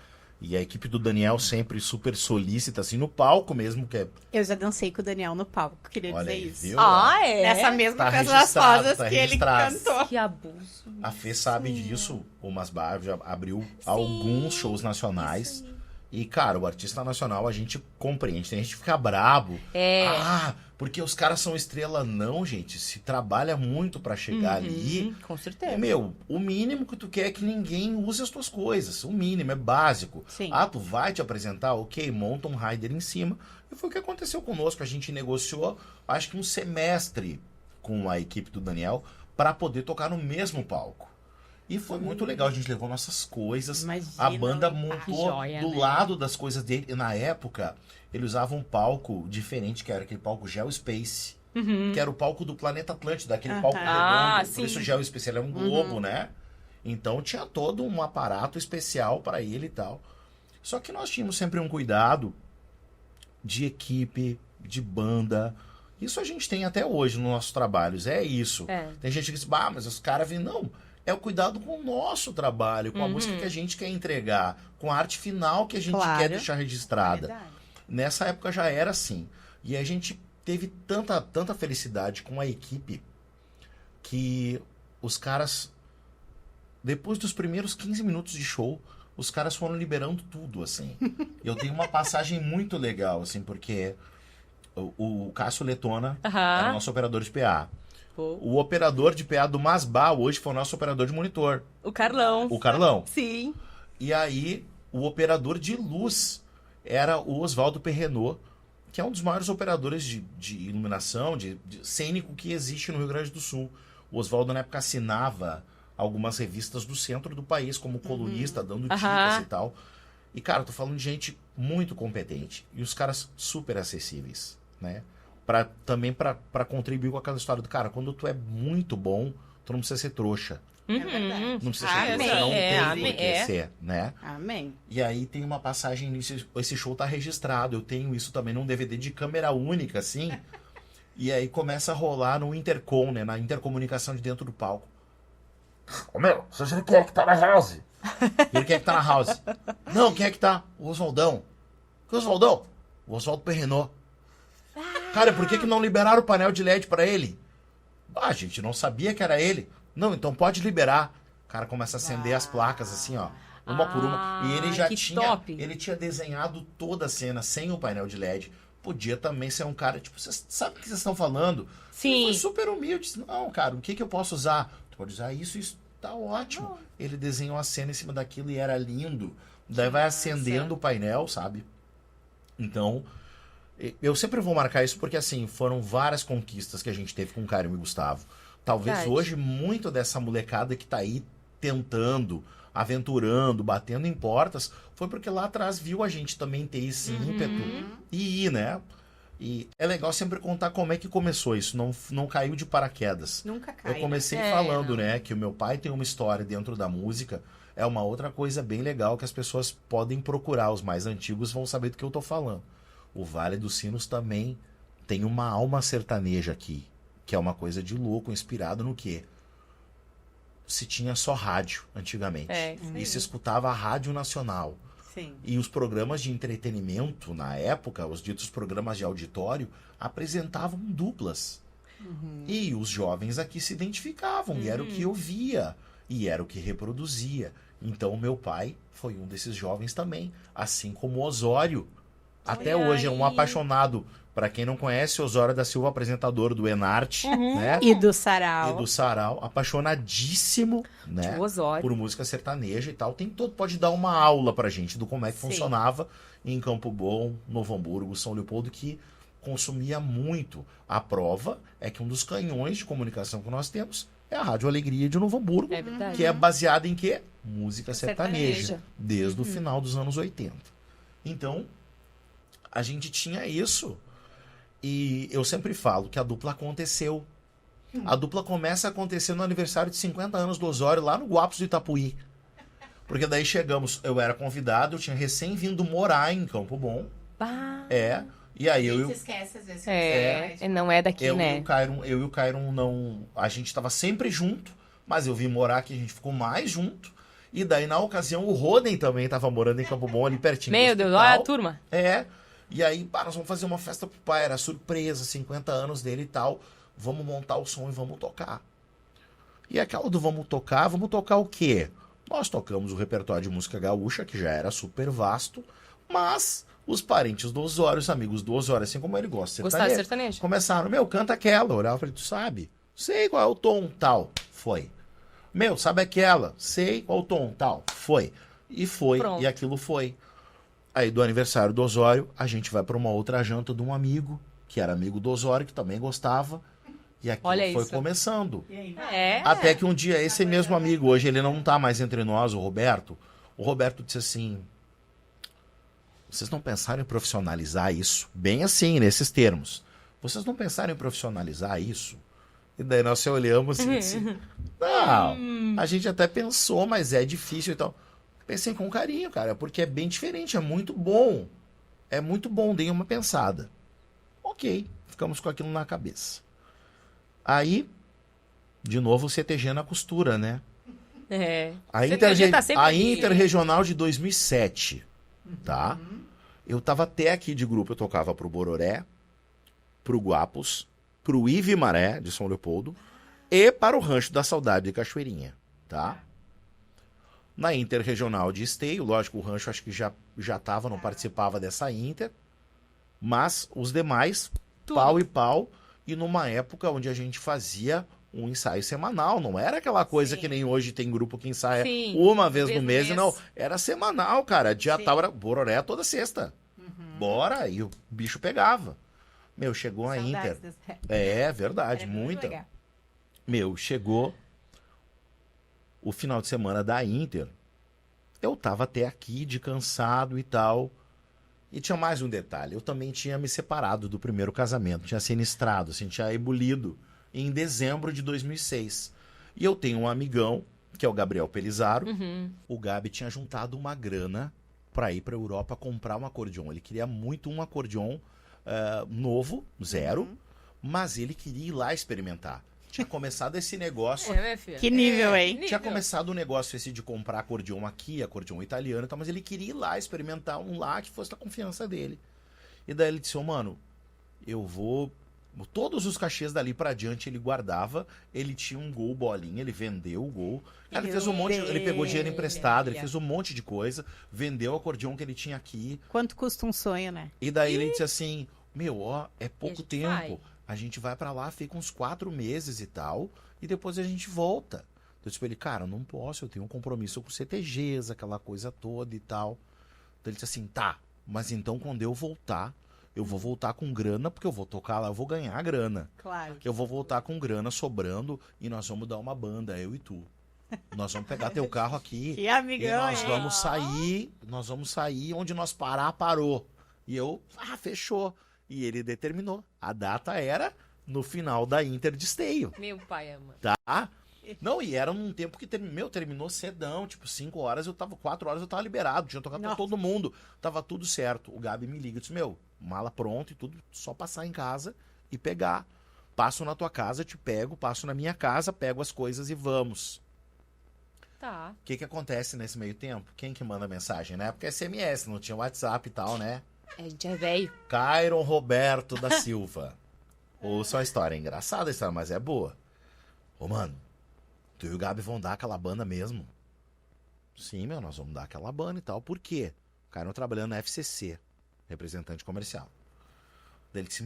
E a equipe do Daniel sempre super solícita, assim, no palco mesmo, que é... Eu já dancei com o Daniel no palco, queria Olha dizer aí, isso. viu? Ah, é? Nessa mesma Tá Festa das registrado, Rosas tá que ele registrado. cantou. Que abuso. A Fê sabe disso, o Masbar já abriu alguns shows nacionais. E, cara, o artista nacional a gente compreende. Tem gente que fica brabo. É. Ah, porque os caras são estrela. Não, gente. Se trabalha muito pra chegar ali. Com E, certeza. meu, o mínimo que tu quer é que ninguém use as tuas coisas. O mínimo, é básico. Sim. Ah, tu vai te apresentar? Ok, monta um rider em cima. E foi o que aconteceu conosco. A gente negociou, acho que um semestre com a equipe do Daniel para poder tocar no mesmo palco. E foi muito legal. A gente levou nossas coisas. Imagina, A banda que montou joia, do né? lado das coisas dele. E na época, ele usava um palco diferente, que era aquele palco Geospace. Que era o palco do Planeta Atlântida, aquele palco redondo. Ah, Por sim. isso o Geospace ele era um globo, né? Então tinha todo um aparato especial para ele e tal. Só que nós tínhamos sempre um cuidado de equipe, de banda. Isso a gente tem até hoje nos nossos trabalhos. É isso. É. Tem gente que diz, mas os caras vêm. Não. É o cuidado com o nosso trabalho, com a música que a gente quer entregar, com a arte final que a gente Claro. quer deixar registrada. Verdade. Nessa época já era assim. E a gente teve tanta felicidade com a equipe que os caras, depois dos primeiros 15 minutos de show, os caras foram liberando tudo, assim. Eu tenho uma passagem muito legal, assim, porque o Cássio Letona era o nosso operador de PA. O operador de PA do Masbá hoje foi o nosso operador de monitor, O Carlão. o Carlão. Sim. E aí, o operador de luz era o Oswaldo Perrenot, que é um dos maiores operadores de iluminação, de cênico que existe no Rio Grande do Sul. O Oswaldo, na época, assinava algumas revistas do centro do país, como colunista, dando dicas e tal. E, cara, eu tô falando de gente muito competente. E os caras super acessíveis, né? Também pra contribuir com aquela história do cara, quando tu é muito bom, tu não precisa ser trouxa. É verdade. Não precisa ser Amém. trouxa, não tem amém, por que ser, né? Amém. E aí tem uma passagem nisso, esse show tá registrado, eu tenho isso também num DVD de câmera única, assim. E aí começa a rolar no intercom, né? Na intercomunicação de dentro do palco. Ô meu, você quem é que tá na house? Ele quem é que tá na house? Não, quem é que tá? O Oswaldão. Que Oswaldão? O Oswaldo Perrenot. Cara, por que não liberaram o painel de LED pra ele? Ah, a gente não sabia que era ele. Não, então pode liberar. O cara começa a acender as placas assim, ó. Uma por uma. E ele já tinha... top. Ele tinha desenhado toda a cena sem o painel de LED. Podia também ser um cara, tipo, vocês sabem o que vocês estão falando? Sim. Ele foi super humilde. Disse, não, cara, o que eu posso usar? Tu pode usar isso tá ótimo. Ele desenhou a cena em cima daquilo e era lindo. Daí vai acendendo o painel, sabe? Então, eu sempre vou marcar isso porque, assim, foram várias conquistas que a gente teve com o Caio e o Gustavo. Talvez Verdade. hoje, muito dessa molecada que tá aí tentando, aventurando, batendo em portas, foi porque lá atrás viu a gente também ter esse ímpeto e ir, né? E é legal sempre contar como é que começou isso, não caiu de paraquedas. Nunca cai. Eu comecei falando, né, que o meu pai tem uma história dentro da música. É uma outra coisa bem legal que as pessoas podem procurar. Os mais antigos vão saber do que eu tô falando. O Vale dos Sinos também tem uma alma sertaneja aqui, que é uma coisa de louco, inspirado no quê? Se tinha só rádio antigamente. E se escutava a Rádio Nacional. Sim. E os programas de entretenimento, na época, os ditos programas de auditório, apresentavam duplas. E os jovens aqui se identificavam, e era o que eu via, e era o que reproduzia. Então, meu pai foi um desses jovens também, assim como o Osório. Até Olha hoje é um aí. apaixonado. Para quem não conhece, Osório da Silva, apresentador do Enarte, né? E do Sarau. E do Sarau, apaixonadíssimo, né? Tio Osório. Por música sertaneja e tal. Tem todo, pode dar uma aula pra gente do como é que Sim. funcionava em Campo Bom, Novo Hamburgo, São Leopoldo, que consumia muito. A prova é que um dos canhões de comunicação que nós temos é a Rádio Alegria de Novo Hamburgo, É verdade. que é baseada em quê? Música sertaneja, Sertaneja. desde o final dos anos 80. Então, a gente tinha isso. E eu sempre falo que a dupla aconteceu. A dupla começa a acontecer no aniversário de 50 anos do Osório, lá no Guapos do Itapuí. Porque daí chegamos, eu era convidado, eu tinha recém vindo morar em Campo Bom. Bah. E aí eu esquece às vezes. Não é daqui, e né? o Cairon não... A gente tava sempre junto, mas eu vim morar aqui, a gente ficou mais junto. E daí, na ocasião, o Roden também tava morando em Campo Bom, ali pertinho Meu do Deus, hospital. olha a turma. E aí, nós vamos fazer uma festa pro pai, era surpresa, 50 anos dele e tal. Vamos montar o som e vamos tocar. E aquela do vamos tocar o quê? Nós tocamos o repertório de música gaúcha, que já era super vasto, mas os parentes do Osório, os amigos do Osório, assim como ele gosta de Gostaram de sertanejo, sertanejo? começaram, canta aquela. Eu olhava pra ele, tu sabe? Sei qual é o tom, tal. Foi. Sabe aquela? Sei qual é o tom, tal. Foi. E foi, Pronto. e aquilo foi. Aí, do aniversário do Osório, a gente vai pra uma outra janta de um amigo, que era amigo do Osório, que também gostava. E aquilo Olha foi isso. começando. É. Até que um dia, esse mesmo amigo, hoje ele não tá mais entre nós, o Roberto disse assim, vocês não pensaram em profissionalizar isso? Bem assim, nesses termos. Vocês não pensaram em profissionalizar isso? E daí nós se olhamos e disse, não, a gente até pensou, mas é difícil e tal. Pensei com carinho, cara, porque é bem diferente, é muito bom. É muito bom, dei uma pensada. Ok, ficamos com aquilo na cabeça. Aí, de novo, o CTG na costura, né? A, CTG tá sempre a aqui. Interregional de 2007, tá? Eu tava até aqui de grupo, eu tocava pro Bororé, pro Guapos, pro Ive Maré, de São Leopoldo, e para o Rancho da Saudade de Cachoeirinha, tá? Na Interregional de Esteio, lógico, o Rancho acho que já tava, não participava dessa Inter, mas os demais, Tudo. pau e pau, e numa época onde a gente fazia um ensaio semanal, não era aquela coisa que nem hoje tem grupo que ensaia Sim, uma vez no no mês, mês. não, era semanal, cara, dia tal, era Bororé toda sexta. Bora, e o bicho pegava. Chegou a Inter. É verdade, muita. Chegou o final de semana da Inter. Eu tava até aqui de cansado e tal. E tinha mais um detalhe. Eu também tinha me separado do primeiro casamento. Tinha sinistrado, assim, tinha ebulido em dezembro de 2006. E eu tenho um amigão, que é o Gabriel Pelizaro. O Gabi tinha juntado uma grana para ir para Europa comprar um acordeon. Ele queria muito um acordeon novo, zero. Mas ele queria ir lá experimentar. Tinha começado esse negócio. minha filha. Que nível, hein? nível. Tinha começado o negócio esse de comprar acordeon aqui, acordeon italiano e tal, mas ele queria ir lá experimentar um lá que fosse da confiança dele. E daí ele disse, mano, eu vou... Todos os cachês dali pra diante ele guardava, ele tinha um Gol bolinha, ele vendeu o Gol. Cara, ele fez um monte, ele pegou dinheiro emprestado, ele fez um monte de coisa, vendeu o acordeon que ele tinha aqui. Quanto custa um sonho, né? E daí ele disse assim, é pouco gente tempo. vai. A gente vai pra lá, fica uns 4 meses e tal, e depois a gente volta. Eu disse pra ele, cara, não posso, eu tenho um compromisso com CTGs, aquela coisa toda e tal. Então ele disse assim, tá, mas então quando eu voltar, eu vou voltar com grana, porque eu vou tocar lá, eu vou ganhar grana. Claro. Eu vou voltar com grana sobrando e nós vamos dar uma banda, eu e tu. Nós vamos pegar teu carro aqui Que e amigão, nós hein? vamos sair, onde nós parar, parou. E eu, fechou. E ele determinou. A data era no final da Inter de Esteio, Meu pai ama. tá? Não, e era num tempo que terminou cedão, tipo 5 horas, 4 horas eu tava liberado, tinha tocado pra Nossa. todo mundo, tava tudo certo. O Gabi me liga e disse, mala pronta e tudo, só passar em casa e pegar. Passo na tua casa, te pego, passo na minha casa, pego as coisas e vamos. Tá. O que acontece nesse meio tempo? Quem que manda mensagem? Na época é SMS, não tinha WhatsApp e tal, né? A gente é velho. Cairon Roberto da Silva. Ouça a história, é engraçada a história, mas é boa. Ô, mano, tu e o Gabi vão dar aquela banda mesmo? Sim, nós vamos dar aquela banda e tal. Por quê? O Cairon trabalhando na FCC, representante comercial. Daí ele disse,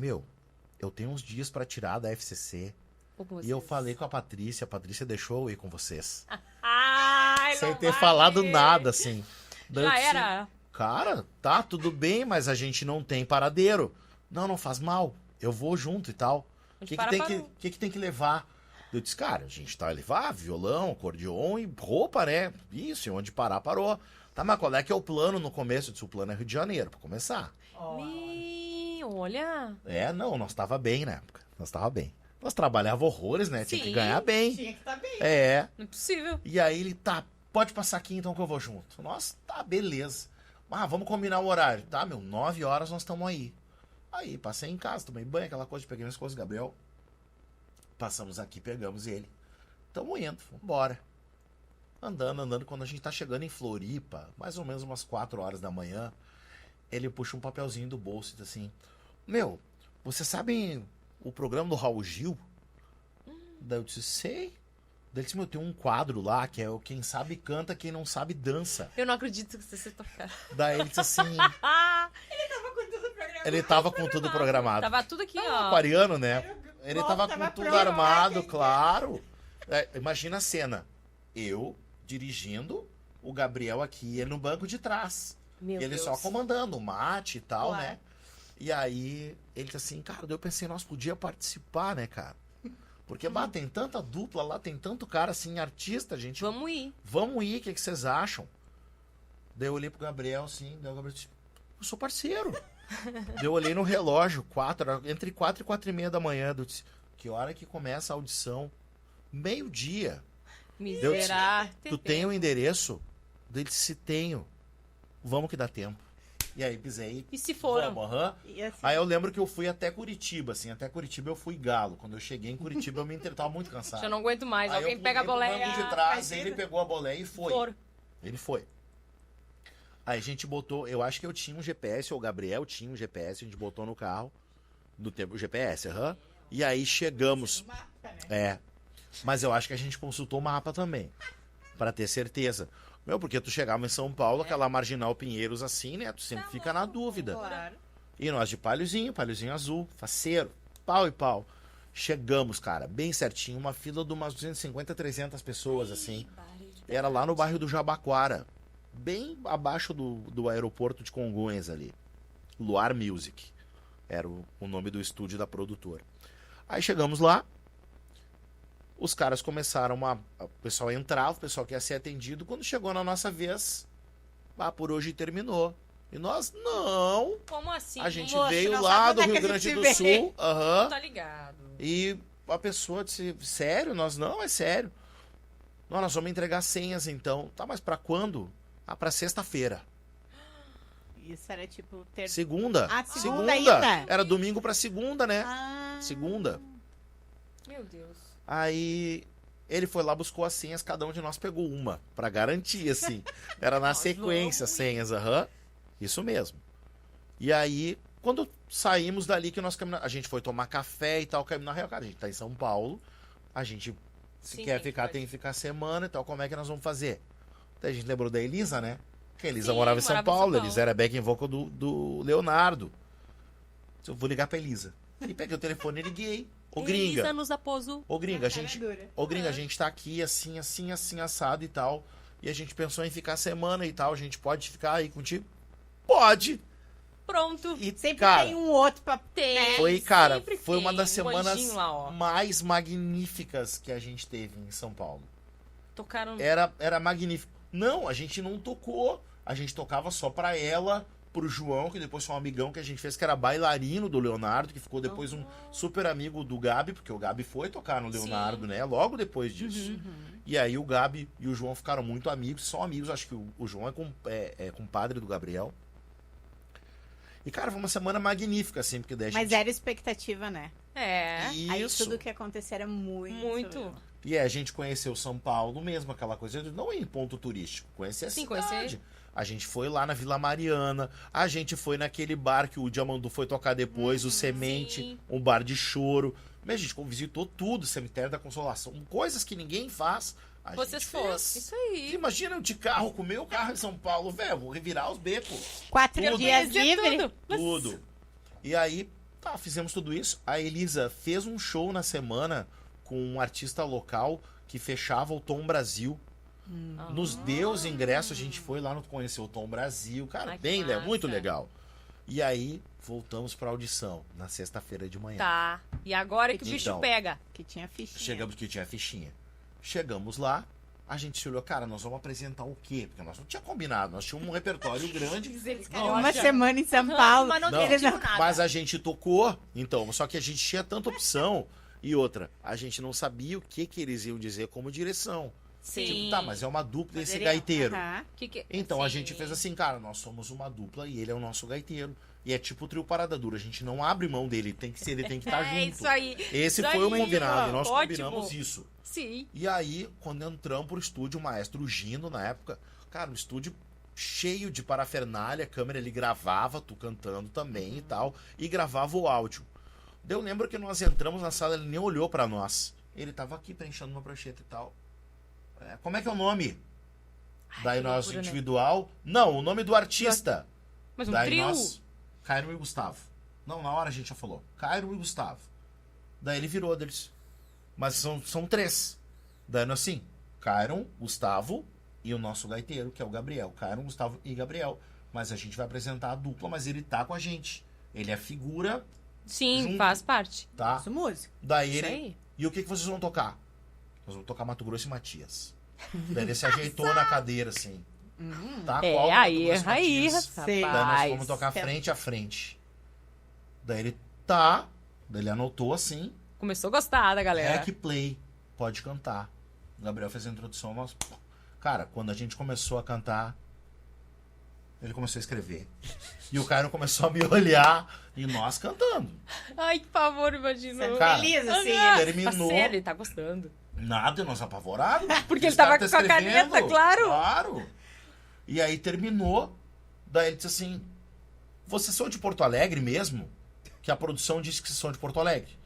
eu tenho uns dias pra tirar da FCC. E eu falei com a Patrícia deixou eu ir com vocês. Ai, Sem não ter vai. falado nada, assim. Daí eu Já disse, era. cara, tá, tudo bem, mas a gente não tem paradeiro. Não faz mal. Eu vou junto e tal. A O gente que tem que levar? Eu disse, cara, a gente tá a levar violão, acordeon e roupa, né? Isso, e onde parar, parou. Tá, mas qual é que é o plano no começo? Eu disse, o plano é Rio de Janeiro, pra começar. Olha. Não, nós tava bem na época. Nós tava bem. Nós trabalhava horrores, né? Tinha que Sim. ganhar bem. Tinha que estar bem. É. Não é possível. E aí ele, tá, pode passar aqui então que eu vou junto. Nossa, tá, beleza. Vamos combinar o horário. Tá, 9 horas nós estamos aí. Aí, passei em casa, tomei banho, aquela coisa, peguei minhas coisas, Gabriel. Passamos aqui, pegamos ele. Tamo indo, vambora. Andando, quando a gente tá chegando em Floripa, mais ou menos umas 4 horas da manhã, ele puxa um papelzinho do bolso e diz assim, vocês sabem o programa do Raul Gil? Daí eu disse, sei. Daí ele disse, tem um quadro lá, que é o quem sabe canta, quem não sabe dança. Eu não acredito que você tocar. Daí ele disse assim, ele tava com tudo programado. Tava tudo aqui, ó. Aquariano, né? Ele Nossa, tava tava com tudo pronto, armado, né? claro. Imagina a cena. Eu dirigindo, o Gabriel aqui, ele no banco de trás. Meu Ele Deus. só comandando o mate e tal, Claro. né? E aí, ele disse assim, cara, daí eu pensei, nós podíamos participar, né, cara? Porque, tem tanta dupla lá, tem tanto cara, assim, artista, gente. Vamos ir. Vamos ir, o que vocês acham? Daí eu olhei pro Gabriel, assim, daí o Gabriel disse, eu sou parceiro. Daí eu olhei no relógio, entre 4 e 4 e meia da manhã, eu disse, que hora que começa a audição? 12:00. Miserável. Tu tem o endereço? Daí ele disse, tenho. Vamos que dá tempo. E aí pisei. E se foram? Vamos, aham. E assim, Aí eu lembro que eu fui até Curitiba, assim, até Curitiba eu fui galo. Quando eu cheguei em Curitiba eu me tava muito cansado. Já não aguento mais. Aí Alguém eu pega a pulei pro boleia. banco de trás, imagina. ele pegou a boleia e foi. Foram. Ele foi. Aí a gente botou, eu acho que eu tinha um GPS, ou o Gabriel tinha um GPS, a gente botou no carro, do tempo, o GPS, aham. E aí chegamos. Mas eu acho que a gente consultou o mapa também, pra ter certeza. Porque tu chegava em São Paulo, aquela Marginal Pinheiros assim, né? Tu sempre fica na dúvida. claro. E nós de palhozinho azul, faceiro, pau e pau. Chegamos, cara, bem certinho, uma fila de umas 250, 300 pessoas, assim. Era lá no bairro do Jabaquara, bem abaixo do aeroporto de Congonhas ali. Luar Music, era o nome do estúdio da produtora. Aí chegamos lá, os caras começaram o pessoal entrava, o pessoal que ia ser atendido. Quando chegou na nossa vez, por hoje terminou. E nós, não. Como assim? A gente Moço, veio não lá sabe do onde é Rio que a Grande gente do veio. Sul. Aham. Tá ligado. E a pessoa disse, sério? Nós, não, é sério. Não, nós vamos entregar senhas então. Tá, mas pra quando? Pra sexta-feira. Isso era tipo ter... Segunda. Segunda ainda? Era domingo pra segunda, né? Ah. Segunda. Meu Deus. Aí ele foi lá, buscou as senhas, cada um de nós pegou uma, pra garantir, assim. Era na sequência as senhas, Isso mesmo. E aí, quando saímos dali, que nós caminhamos, a gente foi tomar café e tal, caminhando na Real, cara, a gente tá em São Paulo, a gente, se quer ficar, tem que ficar semana e tal, como é que nós vamos fazer? Daí a gente lembrou da Elisa, né? Que a Elisa morava em São Paulo, Elisa era backing vocal do Leonardo. Eu vou ligar pra Elisa. Aí peguei o telefone e liguei. Ô, gringa. Elisa nos aposo. Ô, gringa, a gente tá aqui assim, assado e tal. E a gente pensou em ficar semana e tal. A gente pode ficar aí contigo? Pode! Pronto. E sempre tem um outro pra ter. Foi, cara, Sempre foi uma tem das um semanas anjinho lá, ó. mais magníficas que a gente teve em São Paulo. Tocaram. Era magnífico. Não, a gente não tocou. A gente tocava só pra ela, pro João, que depois foi um amigão que a gente fez, que era bailarino do Leonardo, que ficou depois um super amigo do Gabi, porque o Gabi foi tocar no Leonardo, né? Logo depois disso. E aí o Gabi e o João ficaram muito amigos, são amigos, acho que o João é compadre do Gabriel. E, cara, foi uma semana magnífica, assim, porque daí a gente... Mas era expectativa, né? É. Aí Isso. tudo que acontecer era muito. Muito. E a gente conheceu São Paulo mesmo, aquela coisa, não em ponto turístico, conhecer a cidade. Conhecer. A gente foi lá na Vila Mariana, a gente foi naquele bar que o Diamandu foi tocar depois, o Semente, sim. um bar de choro. Mas a gente visitou tudo, Cemitério da Consolação, coisas que ninguém faz. Vocês foram. Isso aí. Imagina eu de carro, com o meu carro em São Paulo, velho, vou revirar os becos. 4 Tudo. dias livre. Tudo. E aí, tá, fizemos tudo isso. A Elisa fez um show na semana com um artista local que fechava o Tom Brasil. Nos deu os ingressos, a gente foi lá, conheceu o Tom Brasil. Cara, Ai, que bem, massa. muito legal. E aí, voltamos pra audição, na sexta-feira de manhã. Tá. E agora que o bicho Então. pega. Que tinha fichinha. Chegamos que tinha fichinha. Chegamos lá, a gente se olhou, cara, nós vamos apresentar o quê? Porque nós não tínhamos combinado, nós tínhamos um repertório grande. Uma semana em São Paulo. Mas não Não, decidiu nada. mas a gente tocou, então, só que a gente tinha tanta opção. E outra, a gente não sabia o que eles iam dizer como direção. Sim. Tipo, tá, mas é uma dupla esse Poderia. gaiteiro. Aham. Então a Sim. gente fez assim, cara, nós somos uma dupla e ele é o nosso gaiteiro. E é tipo o trio Parada Dura, a gente não abre mão dele, ele tem que estar junto. É isso aí. Esse Isso foi o aí, combinado, ó, e nós ótimo. combinamos isso. Sim. E aí, quando entramos pro estúdio, o maestro Gino, na época, cara, o estúdio cheio de parafernália, a câmera ele gravava, tu cantando também e tal, e gravava o áudio. Daí eu lembro que nós entramos na sala, ele nem olhou pra nós. Ele tava aqui preenchendo uma prancheta e tal. Como é que é o nome? Daí que nós, loucura, né? individual. Não, o nome do artista. Mas um Daí trio. nós, Cairo e Gustavo. Não, na hora a gente já falou. Cairo e Gustavo. Daí ele virou deles. Mas são 3. Daí nós assim, Cairo, Gustavo e o nosso gaiteiro, que é o Gabriel. Cairo, Gustavo e Gabriel. Mas a gente vai apresentar a dupla, mas ele tá com a gente. Ele é figura, Sim, junto. faz parte. tá? Isso, música. Daí Isso ele... aí. E o que vocês vão tocar? Nós vamos tocar Mato Grosso e Matias. Daí ele se ajeitou na cadeira, assim. Tá? Qual É, Mato aí, Grosso e aí, Matias? rapaz. Daí nós vamos tocar frente a frente. Daí ele tá. Daí ele anotou assim. Começou a gostar da galera. Rec play. Pode cantar. O Gabriel fez a introdução. Nós... Cara, quando a gente começou a cantar, ele começou a escrever. E o Caio começou a me olhar. E nós cantando. Ai, que favor, imagina. Sendo Cara, feliz, assim. terminou. Parceiro, ele tá gostando. Nada, nós apavorados. Porque Esse ele tava cara com a escrevendo. caneta, claro. Claro. E aí terminou. Daí ele disse assim: vocês são de Porto Alegre mesmo? Que a produção disse que são de Porto Alegre.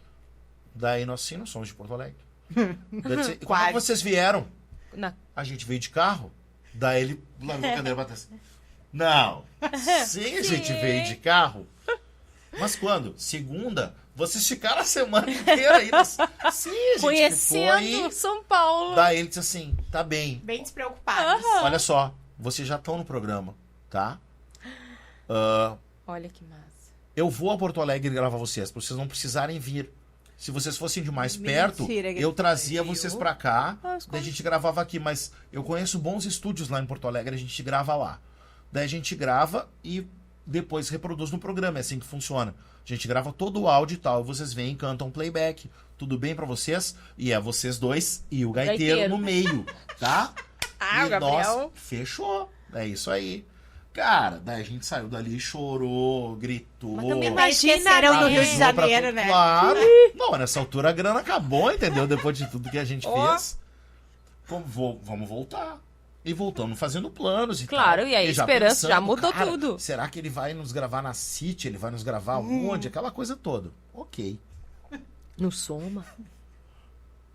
Daí nós sim, nós somos de Porto Alegre. Daí disse, e como é que vocês vieram? Na- A gente veio de carro. Daí ele largou a cadeira pra trás. Não. Sim, a gente veio de carro. Mas quando? Segunda? Vocês ficaram a semana inteira aí. Sim, a gente Conhecendo ficou aí. São Paulo. Daí ele disse assim: tá bem. Bem despreocupados. Olha só, vocês já estão no programa, tá? Olha que massa. Eu vou a Porto Alegre gravar vocês, pra vocês não precisarem vir. Se vocês fossem de mais perto, Mentira que eu tu trazia viu. vocês pra cá, Ah, daí a gente gravava aqui. Mas eu conheço bons estúdios lá em Porto Alegre, a gente grava lá. Daí a gente grava e depois reproduz no programa, é assim que funciona. A gente grava todo o áudio e tal, vocês vêm, cantam playback, tudo bem pra vocês? E é vocês dois e o gaiteiro Gaiteiro. no meio, tá? Ah, e o Gabriel. nós, fechou, é isso aí. Cara, daí a gente saiu dali, chorou, gritou. Mas também Esqueceram do Rio de avisou pra Janeiro, todo- né? Claro. Não, nessa altura a grana acabou, entendeu? Depois de tudo que a gente fez. Vamos voltar. E voltamos fazendo planos e Claro, tal. e aí a já esperança pensando, já mudou cara, tudo. Será que ele vai nos gravar na City? Ele vai nos gravar onde? Aquela coisa toda. Ok. No Soma.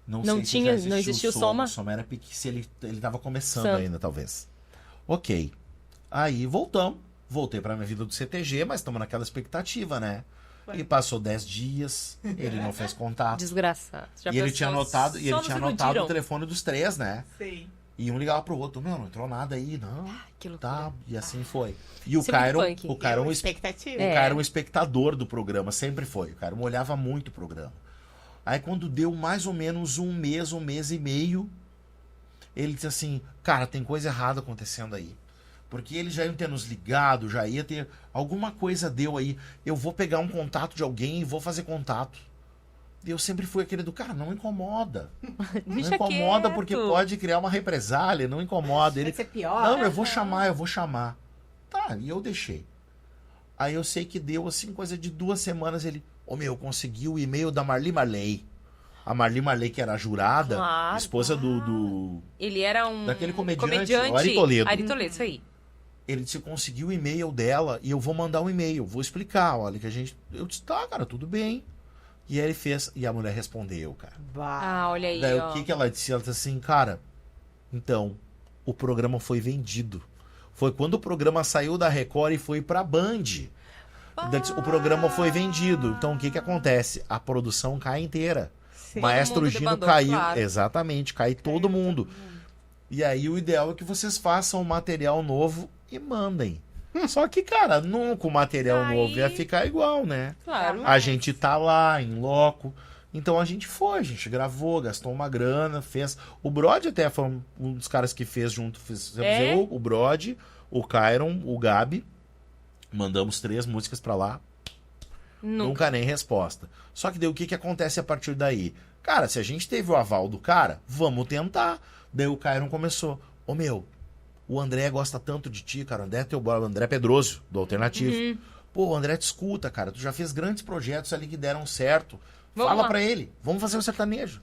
Não Não sei se tinha- já não existia o Soma? O Soma era pequeno, se ele tava começando Santo. ainda, talvez. Ok. Aí voltamos. Voltei pra minha vida do CTG, mas estamos naquela expectativa, né? E passou 10 dias, ele não fez contato. Desgraçado. Já E ele pensou? tinha anotado, Só nos iludiram. o telefone dos 3, né? Sim. E um ligava pro outro, meu, não entrou nada aí, não. Que loucura. Tá, e assim foi. E o Isso é muito Cairon, punk. o Cairon, Expectativa. É. o cara era um espectador do programa, sempre foi. O cara olhava muito o programa. Aí quando deu mais ou menos um mês e meio, ele disse assim, cara, tem coisa errada acontecendo aí. Porque eles já iam ter nos ligado, já ia ter... Alguma coisa deu aí. Eu vou pegar um contato de alguém e vou fazer contato. E eu sempre fui aquele do, cara, não incomoda. Não Deixa incomoda quieto. porque pode criar uma represália, não incomoda. Ele, Vai ser pior. não, eu vou chamar. Tá, e eu deixei. Aí eu sei que deu assim, coisa de 2 semanas, ele... Ô meu, eu consegui o e-mail da Marli Marley. A Marli Marley, que era a jurada, Claro. esposa do... Ele era um Daquele comediante, o Ari Toledo. Ari Toledo, isso aí. Ele disse, conseguiu o e-mail dela e eu vou mandar um e-mail. Vou explicar, olha, que a gente... Eu disse, tá, cara, tudo bem. E aí ele fez, e a mulher respondeu, cara. Ah, olha aí, Daí ó. o que ela disse? Ela disse assim, cara, então, o programa foi vendido. Foi quando o programa saiu da Record e foi pra Band. Daí disse, o programa foi vendido. Então o que acontece? A produção cai inteira. Sim. Maestro mundo Gino debandou, caiu. claro. Exatamente, cai todo mundo. E aí o ideal é que vocês façam um material novo e mandem. Só que, cara, nunca o material Aí- novo ia ficar igual, né? Claro. A gente tá lá, em loco. Então a gente foi, a gente gravou, gastou uma grana, fez. O Brod até foi um dos caras que fez junto. Fizemos É? eu, o Brod, o Cairon, o Gabi. Mandamos 3 músicas pra lá. Nunca nem resposta. Só que daí o que acontece a partir daí? Cara, se a gente teve o aval do cara, vamos tentar. Daí o Cairon começou. Ô meu, o André gosta tanto de ti, cara. O André é teu brother, o André Pedroso, do Alternativo. Pô, o André te escuta, cara. Tu já fez grandes projetos ali que deram certo. Vamos Fala lá. pra ele. Vamos fazer um sertanejo.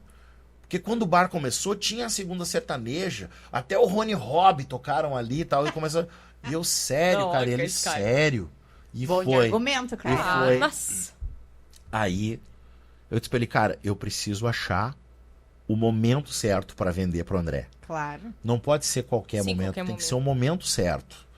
Porque quando o bar começou, tinha a segunda sertaneja. Até o Rony Robb tocaram ali e tal. E começou... E eu, sério, Não, cara. olha Ele, esse cara. sério. E Bom de foi. argumento, E cara. foi. Nossa. Aí, eu disse pra ele, cara, eu preciso achar o momento certo pra vender pro André. Claro. Não pode ser qualquer Sim, momento, qualquer tem que momento. ser o momento certo.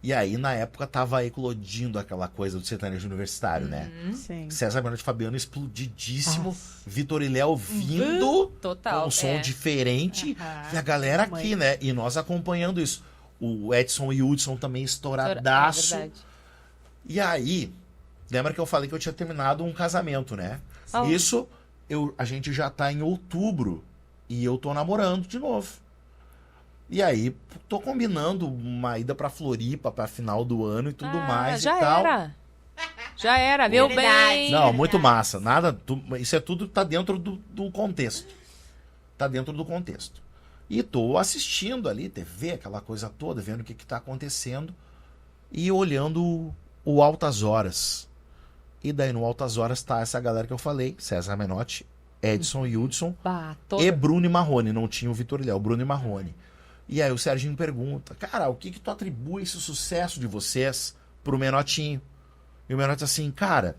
E aí, na época, tava eclodindo aquela coisa do sertanejo universitário, né? Sim. César Menotti e Fabiano explodidíssimo, Vitor e Léo vindo Total. com um som é. diferente, Aham. e a galera aqui, Mãe. né? E nós acompanhando isso. O Edson e o Hudson também É estouradaço. verdade. E aí, lembra que eu falei que eu tinha terminado um casamento, né? Ah. Isso, a gente já tá em outubro e eu tô namorando de novo. E aí, tô combinando uma ida pra Floripa pra final do ano e tudo mais já e tal. era. Já era, meu Verdade. bem. Não, muito massa. Nada, isso é tudo tá dentro do contexto. Tá dentro do contexto. E tô assistindo ali TV, aquela coisa toda, vendo o que tá acontecendo e olhando o Altas Horas. E daí no Altas Horas tá essa galera que eu falei, César Menotti, Edson e Hudson Bah, toda- e Bruno e Marrone, não tinha o Vitor e Léo, Bruno e Marrone. E aí o Serginho pergunta, cara, o que tu atribui esse sucesso de vocês pro Menotinho? E o Menotti assim, cara,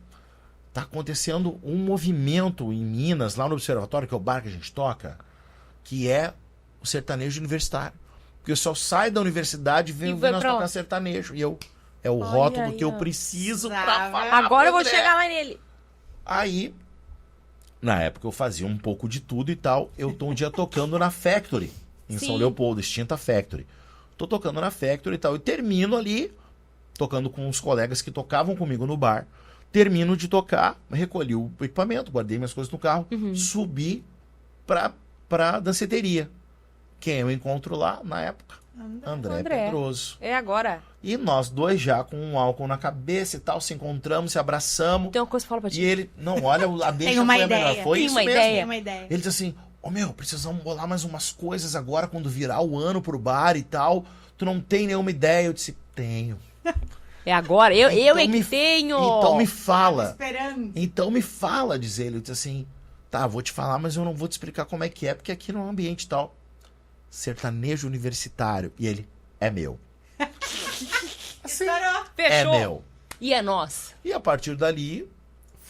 tá acontecendo um movimento em Minas, lá no Observatório, que é o bar que a gente toca, que é o sertanejo universitário. Porque o pessoal sai da universidade e vem E ouvir vai nós pra tocar lá. sertanejo. E eu, é o Olha rótulo aí, que eu ó. preciso pra Sabe. falar. Agora eu vou André. chegar lá nele. Aí, na época eu fazia um pouco de tudo e tal. Eu tô um dia tocando na Factory, em Sim. São Leopoldo, extinta Factory. Tô tocando na Factory e tal. E termino ali, tocando com os colegas que tocavam comigo no bar. Termino de tocar, recolhi o equipamento, guardei minhas coisas no carro, subi pra danceteria. Quem eu encontro lá, na época? André Pedroso. É agora. E nós dois já com um álcool na cabeça e tal, se encontramos, se abraçamos. Tem uma coisa que eu falo pra ti. E ele, não, olha, a deixa uma foi a melhor. ideia. Foi Tem isso uma mesmo. ideia. Tem uma ideia. Ele diz assim, ô meu, precisamos bolar mais umas coisas agora quando virar o ano pro bar e tal. Tu não tem nenhuma ideia? Eu disse, tenho. É agora? Eu Então é que tenho! Então me fala. Esperando. Então me fala, diz ele. Eu disse assim, tá, vou te falar, mas eu não vou te explicar como é que é, porque aqui não é um ambiente tal. Sertanejo universitário. E ele, é meu. Assim, Estourou. é Fechou! meu. E é nós. E a partir dali,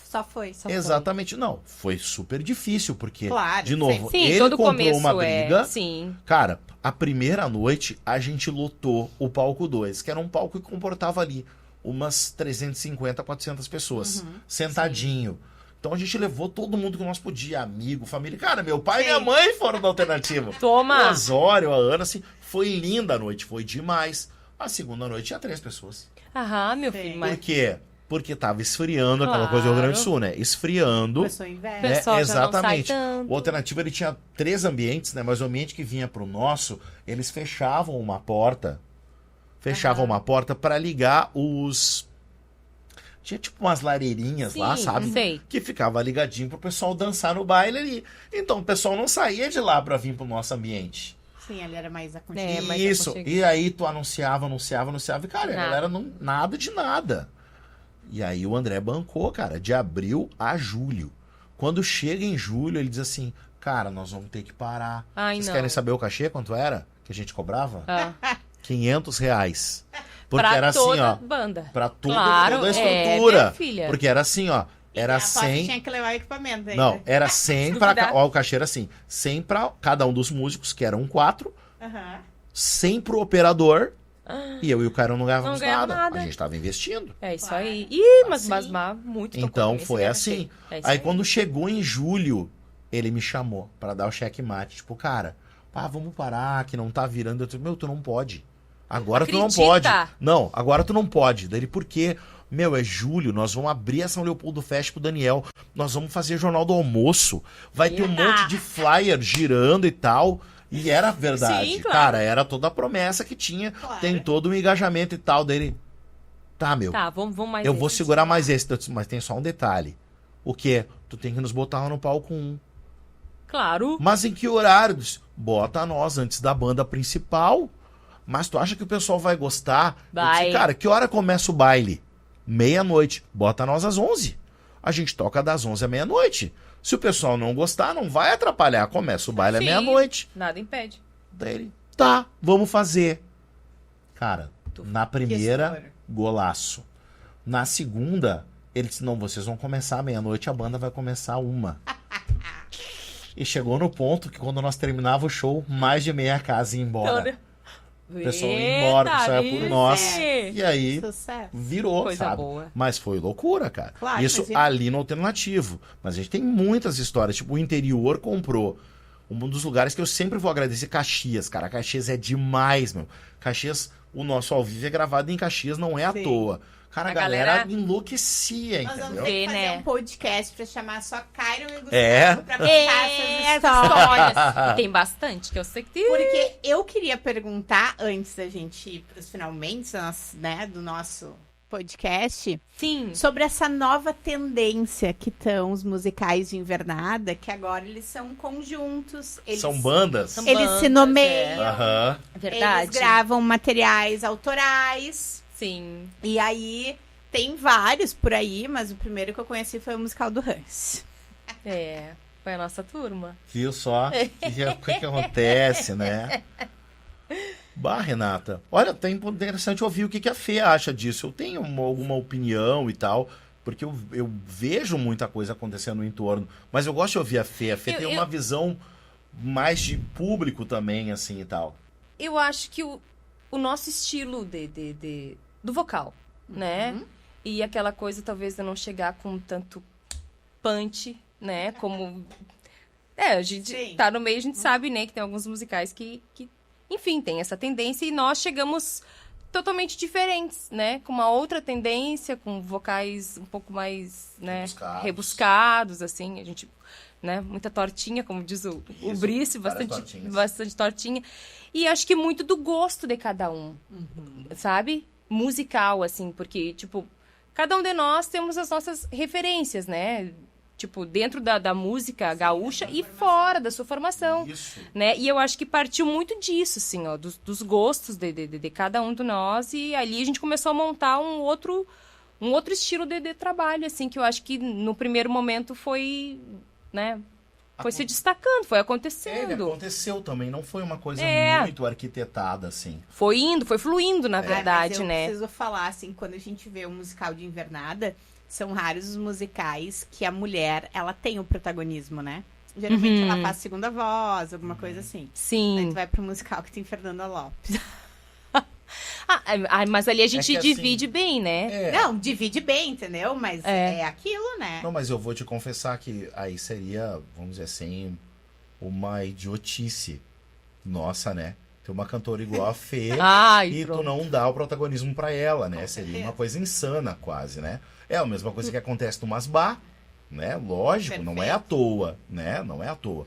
Só foi. exatamente, não. Foi super difícil, porque, Claro, de novo, Sim, ele todo comprou começo uma briga. Sim. Cara, a primeira noite, a gente lotou o palco 2, que era um palco que comportava ali umas 350, 400 pessoas, sentadinho. Então a gente levou todo mundo que nós podia, amigo, família. Cara, meu pai e minha mãe foram da alternativa. Toma! O Osório, a Ana, assim, foi linda a noite, foi demais. A segunda noite tinha 3 pessoas. Aham, meu Sim. filho. Por Mas... quê? Porque tava esfriando, aquela Claro. coisa do Rio Grande do Sul, né? Esfriando. Começou o inverno. O pessoal já não sai Exatamente. tanto. O Alternativa, ele tinha 3 ambientes, né? Mas o ambiente que vinha pro nosso, eles fechavam uma porta. Fechavam uma porta para ligar os... Tinha tipo umas lareirinhas lá, Sim, sabe? sei. Que ficava ligadinho pro pessoal dançar no baile ali. Então o pessoal não saía de lá pra vir pro nosso ambiente. Sim, ali era mais aconchegante. mas Isso. aconchegante. E aí tu anunciava. E, cara, a Nada. galera não... Nada de nada. E aí o André bancou, cara, de abril a julho. Quando chega em julho, ele diz assim, cara, nós vamos ter que parar. Ai, Vocês não. querem saber o cachê, quanto era? Que a gente cobrava? Ah, R$500. Porque pra era assim, toda ó. banda. Pra Claro, toda a é, estrutura. minha filha. Porque era assim, ó. Era a 100... tinha que levar equipamento ainda. Não, era 100 pra... duvidar. Ó, o cachê era assim. 100 pra cada um dos músicos, que eram 4. Aham. 100 pro operador. E eu e o cara não ganhávamos Não ganhava nada. nada. A gente tava investindo. É isso Claro. aí. Ih, mas Assim. muito tocou Então também, foi esse assim. cachê. É isso Aí quando chegou em julho, ele me chamou pra dar o checkmate. Tipo, cara, pá, vamos parar, que não tá virando. Eu disse, meu, tu não pode. Agora tu não Acredita? pode. Não, agora tu não pode. Daí ele, por quê? Meu, é julho, nós vamos abrir a São Leopoldo Fest pro Daniel. Nós vamos fazer Jornal do Almoço. Vai ter um monte de flyer girando e tal. E era verdade. Sim, claro. Cara, era toda a promessa que tinha. Claro. Tem todo um engajamento e tal. Dele, tá, meu. Tá, vamos mais Eu vou esse. segurar mais esse. Eu disse, mas tem só um detalhe. O quê? Tu tem que nos botar no palco 1. Claro. Mas em que horário? Eu disse, bota nós antes da banda principal. Mas tu acha que o pessoal vai gostar? Eu Vai. disse, cara, que hora começa o baile? 00:30. Bota nós às 11. A gente toca das 11 à meia-noite. Se o pessoal não gostar, não vai atrapalhar. Começa o baile à Sim. meia-noite. Nada impede. Daí ele, tá, vamos fazer. Cara, na Que primeira, estouro. golaço. Na segunda, ele disse, não, vocês vão começar à meia-noite, a banda vai começar 1. E chegou no ponto que quando nós terminava o show, mais de meia casa ia embora. O pessoal ia embora, o pessoal ia por nós. E aí, Sucesso. virou, Coisa sabe? boa. Mas foi loucura, cara. Claro, Isso imagina. ali no alternativo. Mas a gente tem muitas histórias. Tipo, o interior comprou. Um dos lugares que eu sempre vou agradecer, Caxias, cara. Caxias é demais, meu. Caxias, o nosso ao vivo é gravado em Caxias, não é à Sim. toa. Cara, a A galera galera enlouquecia, Nós vamos entendeu? ter que fazer né? um podcast pra chamar só Cairo e Gustavo É. pra contar essas Essas histórias. histórias. E tem bastante, que eu sei que tem. Porque eu queria perguntar, antes da gente ir pros finalmente, né, do nosso podcast, Sim. sobre essa nova tendência que estão os musicais de invernada, que agora eles são conjuntos. Eles, São bandas? São Eles se bandas, nomeiam. Aham. É verdade. Eles gravam materiais autorais. Sim. E aí, tem vários por aí, mas o primeiro que eu conheci foi o musical do Hans. É. Foi a nossa turma. Viu só? O que acontece, né? Bah, Renata. Olha, tá interessante ouvir o que a Fê acha disso. Eu tenho alguma opinião e tal, porque eu vejo muita coisa acontecendo no entorno. Mas eu gosto de ouvir a Fê. A Fê tem uma visão mais de público também, assim, e tal. Eu acho que o nosso estilo do vocal, né? E aquela coisa, talvez, de não chegar com tanto punch, né? Como... a gente Sim. tá no meio, a gente sabe, né? Que tem alguns musicais que, enfim, tem essa tendência. E nós chegamos totalmente diferentes, né? Com uma outra tendência, com vocais um pouco mais, né? Rebuscados, assim. A gente... né? Muita tortinha, como diz o Brice, bastante tortinha. E acho que muito do gosto de cada um, sabe? Musical, assim, porque, tipo, cada um de nós temos as nossas referências, né? tipo, dentro da música gaúcha e fora da sua formação, Isso. né? E eu acho que partiu muito disso, assim, ó, dos gostos de cada um de nós, e ali a gente começou a montar um outro estilo de trabalho, assim, que eu acho que no primeiro momento foi, né, foi se destacando, foi Ele acontecendo. aconteceu também, não foi uma coisa É. muito arquitetada, assim. Foi indo, foi fluindo, na verdade, mas eu né? preciso falar, assim, quando a gente vê o musical de Invernada, são raros os musicais que a mulher, ela tem o protagonismo, né? Geralmente ela faz segunda voz, alguma coisa assim. Aí Sim. tu vai pro musical que tem Fernanda Lopes. Mas ali a gente que assim, divide bem, né? É. Não, divide bem, entendeu? Mas é aquilo, né? Não, mas eu vou te confessar que aí seria, vamos dizer assim, uma idiotice nossa, né? Ter uma cantora igual a Fê Ai, e tu pronto. não dar o protagonismo pra ela, né? Com Seria certeza. uma coisa insana quase, né? É a mesma coisa que acontece no Masbá, né? Lógico, não é à toa, né? Não é à toa.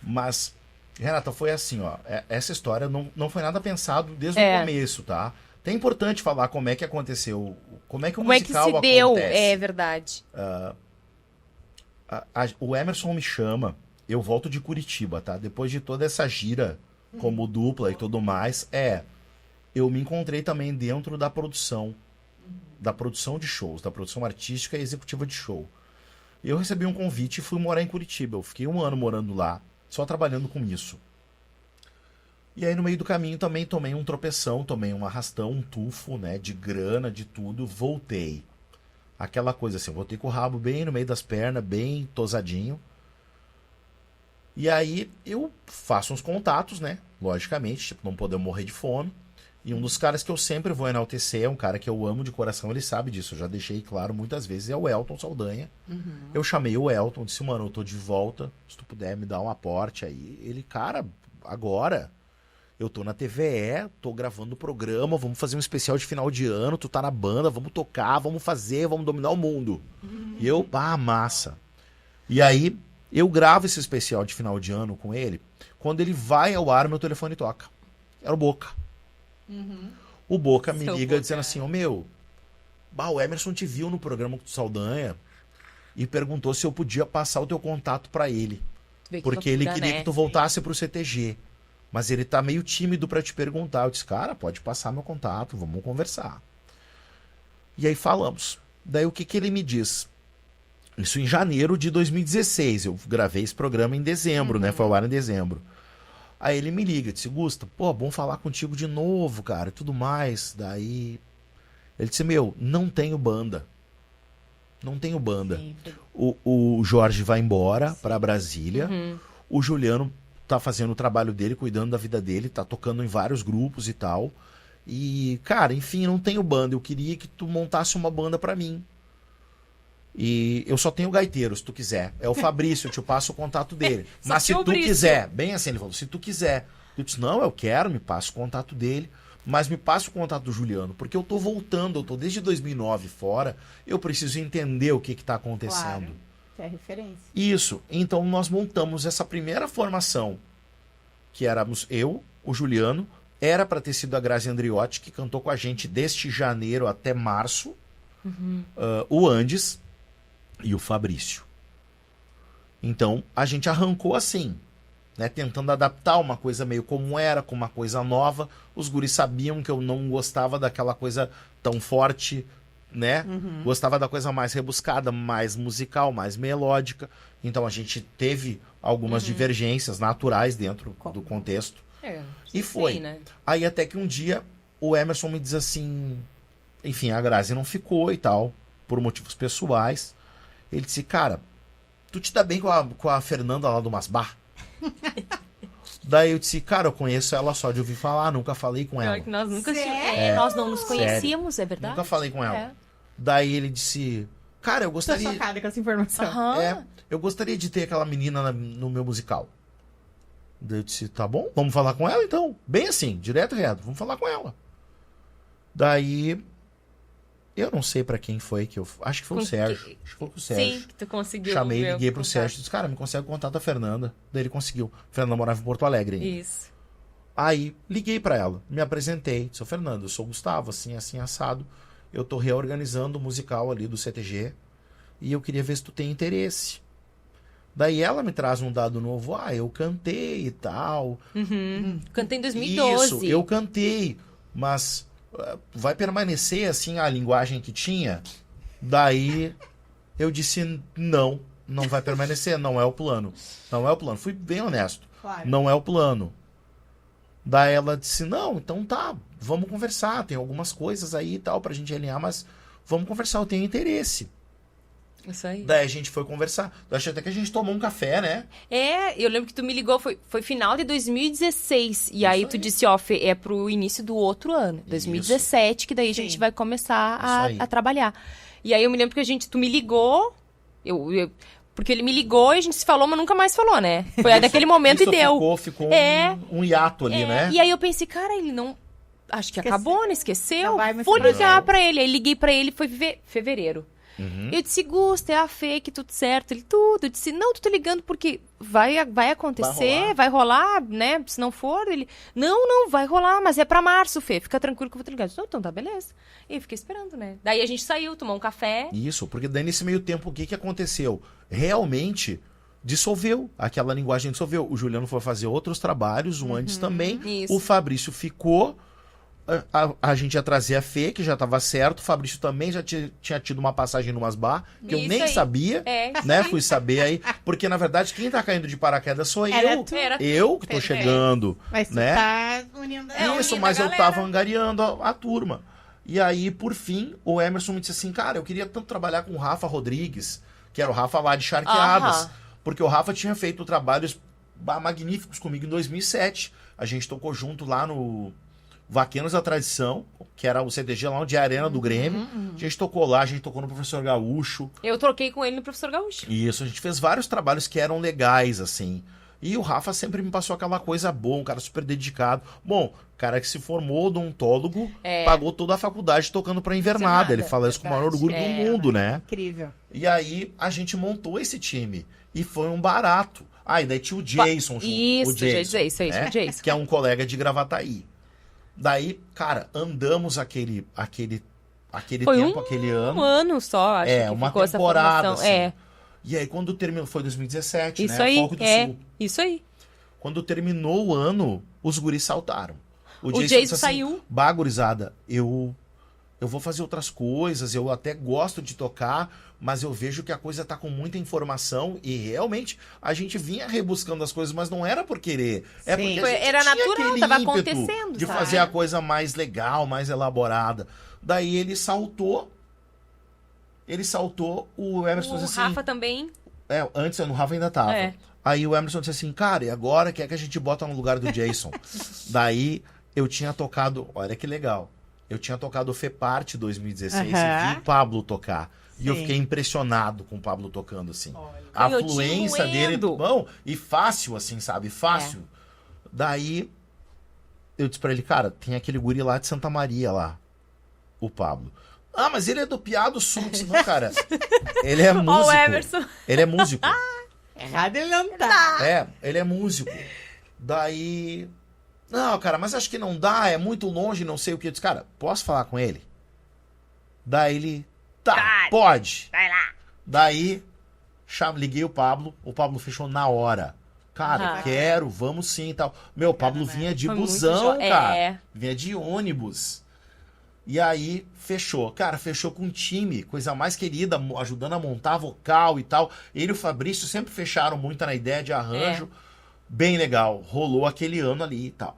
Mas, Renata, foi assim, ó. Essa história não foi nada pensado desde o começo, tá? É importante falar como é que aconteceu, como é que o Como é que musical se deu? acontece. É verdade. O Emerson me chama, eu volto de Curitiba, tá? Depois de toda essa gira como dupla e tudo mais, eu me encontrei também dentro da produção de shows, da produção artística e executiva de show. Eu recebi um convite e fui morar em Curitiba. Eu fiquei 1 ano morando lá, só trabalhando com isso. E aí no meio do caminho também tomei um tropeção, tomei um arrastão, um tufo, né, de grana, de tudo, voltei. Aquela coisa assim, eu voltei com o rabo bem no meio das pernas, bem tosadinho. E aí eu faço uns contatos, né, logicamente, tipo, não podemos morrer de fome. E um dos caras que eu sempre vou enaltecer, é um cara que eu amo de coração, ele sabe disso, eu já deixei claro muitas vezes, é o Elton Saldanha. Eu chamei o Elton, disse, mano, eu tô de volta, se tu puder me dar um aporte aí. Ele, cara, agora... Eu tô na TVE, tô gravando o programa, vamos fazer um especial de final de ano, tu tá na banda, vamos tocar, vamos fazer, vamos dominar o mundo. E eu, massa. E aí, eu gravo esse especial de final de ano com ele, quando ele vai ao ar, meu telefone toca. Era o Boca. O Boca me Seu liga Boca. dizendo assim, o Emerson te viu no programa com o Saldanha e perguntou se eu podia passar o teu contato pra ele. Tu vê que Porque ele loucura, queria né? que tu voltasse pro CTG. Mas ele tá meio tímido pra te perguntar. Eu disse, cara, pode passar meu contato, vamos conversar. E aí falamos. Daí o que ele me diz? Isso em janeiro de 2016. Eu gravei esse programa em dezembro, né? Foi ao ar em dezembro. Aí ele me liga, disse, Gusta, bom falar contigo de novo, cara, e tudo mais. Daí ele disse, não tenho banda. Não tenho banda. Sempre. O Jorge vai embora pra Brasília. O Juliano tá fazendo o trabalho dele, cuidando da vida dele, tá tocando em vários grupos e tal. E, cara, enfim, não tenho banda. Eu queria que tu montasse uma banda pra mim. E eu só tenho gaiteiro, se tu quiser. É o Fabrício, eu te passo o contato dele. Só Mas se tinha o tu Brício. quiser, bem assim, ele falou, se tu quiser. Eu disse, não, eu quero, me passa o contato dele. Mas me passa o contato do Juliano, porque eu tô voltando, eu tô desde 2009 fora, eu preciso entender o que tá acontecendo. Claro. É referência. Isso. Então nós montamos essa primeira formação, que éramos eu, o Juliano, era para ter sido a Grazi Andriotti, que cantou com a gente deste janeiro até março, o Andes e o Fabrício. Então a gente arrancou assim, né, tentando adaptar uma coisa meio como era, com uma coisa nova. Os guris sabiam que eu não gostava daquela coisa tão forte, né? Gostava da coisa mais rebuscada, mais musical, mais melódica. Então a gente teve algumas divergências naturais dentro do contexto. E foi. Sim, né? Aí até que um dia o Emerson me diz assim, enfim, a Grazi não ficou e tal, por motivos pessoais. Ele disse, cara, tu te dá bem com a Fernanda lá do Masbá? Daí eu disse, cara, eu conheço ela só de ouvir falar, nunca falei com ela. Pior que nós nunca Sério? nós não nos conhecíamos, é verdade? Nunca falei com ela. É. Daí ele disse, cara, eu Tô gostaria... chocada com essa informação. Aham. eu gostaria de ter aquela menina no meu musical. Daí eu disse, tá bom, vamos falar com ela então. Bem assim, direto e reto, vamos falar com ela. Daí, eu não sei pra quem foi que eu... Acho que foi o Com Sérgio. que- Acho que foi com o Sérgio. Sim, que tu conseguiu. Chamei, ver o liguei pro contato. Sérgio e disse, cara, me consegue o contato da Fernanda. Daí ele conseguiu. A Fernanda morava em Porto Alegre ainda. Isso. Aí, liguei pra ela, me apresentei. Disse, Fernanda, eu sou o Gustavo, assim, assim, assado. Eu tô reorganizando o musical ali do CTG. E eu queria ver se tu tem interesse. Daí ela me traz um dado novo, eu cantei e tal. Cantei em 2012. Isso, eu cantei, mas vai permanecer assim a linguagem que tinha? Daí eu disse, não vai permanecer, não é o plano. Não é o plano, fui bem honesto. Claro. Não é o plano. Daí ela disse, não, então tá, vamos conversar, tem algumas coisas aí e tal pra gente alinhar, mas vamos conversar, eu tenho interesse. Isso aí. Daí a gente foi conversar. Eu achei até que a gente tomou um café, né? Eu lembro que tu me ligou, foi final de 2016. E aí tu disse, Fê, é pro início do outro ano, 2017, que daí a gente vai começar a trabalhar. E aí eu me lembro que tu me ligou, porque ele me ligou e a gente se falou, mas nunca mais falou, né? Foi daquele momento e deu. Ficou um hiato ali, né? E aí eu pensei, cara, ele não... Acho que acabou, né? Esqueceu. Não vai mais Vou falar. ligar pra ele. Aí liguei pra ele, foi fevereiro. Eu disse, Gusto, é a Fê, que tudo certo. Ele, tudo. Eu disse, não, tu tá ligando porque vai acontecer, vai rolar, né? Se não for, ele... Não, vai rolar, mas é pra março, Fê. Fica tranquilo que eu vou te ligar. Eu disse, então tá, beleza. E eu fiquei esperando, né? Daí a gente saiu, tomou um café. Isso, porque daí nesse meio tempo, o que aconteceu? Realmente dissolveu, aquela linguagem dissolveu. O Juliano foi fazer outros trabalhos, o antes também. Isso. O Fabrício ficou... A gente ia trazer a Fê, que já estava certo. O Fabrício também já tinha tido uma passagem numas bar, que eu Isso nem aí. sabia, né? Fui saber aí. Porque, na verdade, quem tá caindo de paraquedas sou eu. Eu que tô chegando, Mas tu né? tá unindo Isso, unindo mas a eu galera. tava angariando a turma. E aí, por fim, o Emerson me disse assim, cara, eu queria tanto trabalhar com o Rafa Rodrigues, que era o Rafa lá de Charqueadas. Porque o Rafa tinha feito trabalhos magníficos comigo em 2007. A gente tocou junto lá no Vaqueiros da Tradição, que era o CTG lá onde é a Arena do Grêmio. A gente tocou lá, a gente tocou no Professor Gaúcho. Eu troquei com ele no Professor Gaúcho. Isso, a gente fez vários trabalhos que eram legais, assim. E o Rafa sempre me passou aquela coisa boa, um cara super dedicado. Bom, cara que se formou odontólogo, pagou toda a faculdade tocando pra Invernada. Ele fala isso com o maior orgulho do mundo, né? Incrível. E aí a gente montou esse time. E foi um barato. E daí tinha o Jason junto. Isso, o Jason, isso, né? o Jason. Que é um colega de Gravataí. Daí, cara, andamos aquele Foi tempo, aquele ano. Um ano só, acho que uma ficou temporada, essa formação. assim. E aí, quando terminou, foi 2017, Isso né? aí, Foco do Sul. isso aí. Quando terminou o ano, os guris saltaram. O Jason disse assim, saiu. Gurizada, eu vou fazer outras coisas, eu até gosto de tocar, mas eu vejo que a coisa tá com muita informação e realmente a gente vinha rebuscando as coisas, mas não era por querer. É Sim. porque a gente Era tinha natural, aquele tava ímpeto acontecendo, de sabe? fazer a coisa mais legal, mais elaborada. Daí ele saltou, o Emerson O disse assim... Rafa também. Antes o Rafa ainda tava. Aí o Emerson disse assim, cara, e agora quer que a gente bota no lugar do Jason? Daí eu tinha tocado, olha que legal, eu tinha tocado o Feparte 2016 e vi o Pablo tocar. E eu fiquei impressionado com o Pablo tocando, assim. A fluência dele, bom, e fácil, assim, sabe? Fácil. Daí eu disse pra ele, cara, tem aquele guri lá de Santa Maria lá, o Pablo. Mas ele é do Piado Sul. Não, cara. Ele é músico. Ó, o Emerson. Ele é músico. Errado ele não tá. Ele é músico. Daí... Não, cara, mas acho que não dá, é muito longe, não sei o que. Eu disse, cara, posso falar com ele? Daí ele... Tá, pode. Vai lá. Daí, liguei o Pablo fechou na hora. Cara, quero, vamos sim e tal. Meu, o Pablo vinha de busão, cara. Vinha de ônibus. E aí, fechou. Cara, fechou com um time, coisa mais querida, ajudando a montar vocal e tal. Ele e o Fabrício sempre fecharam muito na ideia de arranjo. Bem legal. Rolou aquele ano ali e tal.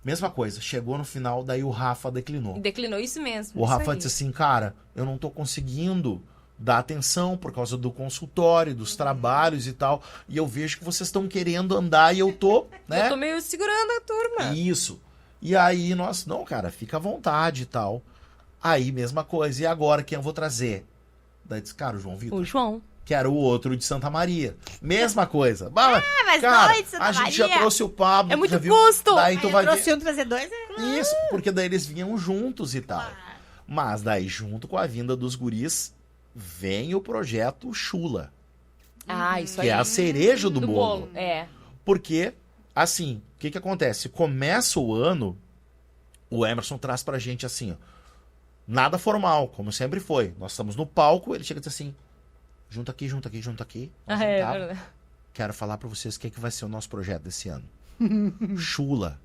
Mesma coisa, chegou no final, daí o Rafa declinou. Declinou isso mesmo. O Rafa disse assim, cara, eu não tô conseguindo dar atenção por causa do consultório, dos trabalhos e tal. E eu vejo que vocês estão querendo andar e eu tô, né? Eu tô meio segurando a turma. Isso. E aí nós, não, cara, fica à vontade e tal. Aí, mesma coisa. E agora, quem eu vou trazer? Daí disse, cara, o João Vitor. O João. Que era o outro de Santa Maria. Mesma coisa. Mas cara, dois de Santa a gente Maria. já trouxe o Pablo. É muito já viu? custo. Daí tu vai ver. Trouxe um, trazer dois. Isso, porque daí eles vinham juntos e tal. Mas daí, junto com a vinda dos guris, vem o projeto Chula. Isso que aí. é a cereja do bolo. É. Porque, assim, o que acontece? Começa o ano, o Emerson traz pra gente assim, ó, nada formal, como sempre foi. Nós estamos no palco, ele chega e diz assim, junta aqui, junta aqui, junta aqui. Nós juntava. quero falar pra vocês o que vai ser o nosso projeto desse ano. Chula.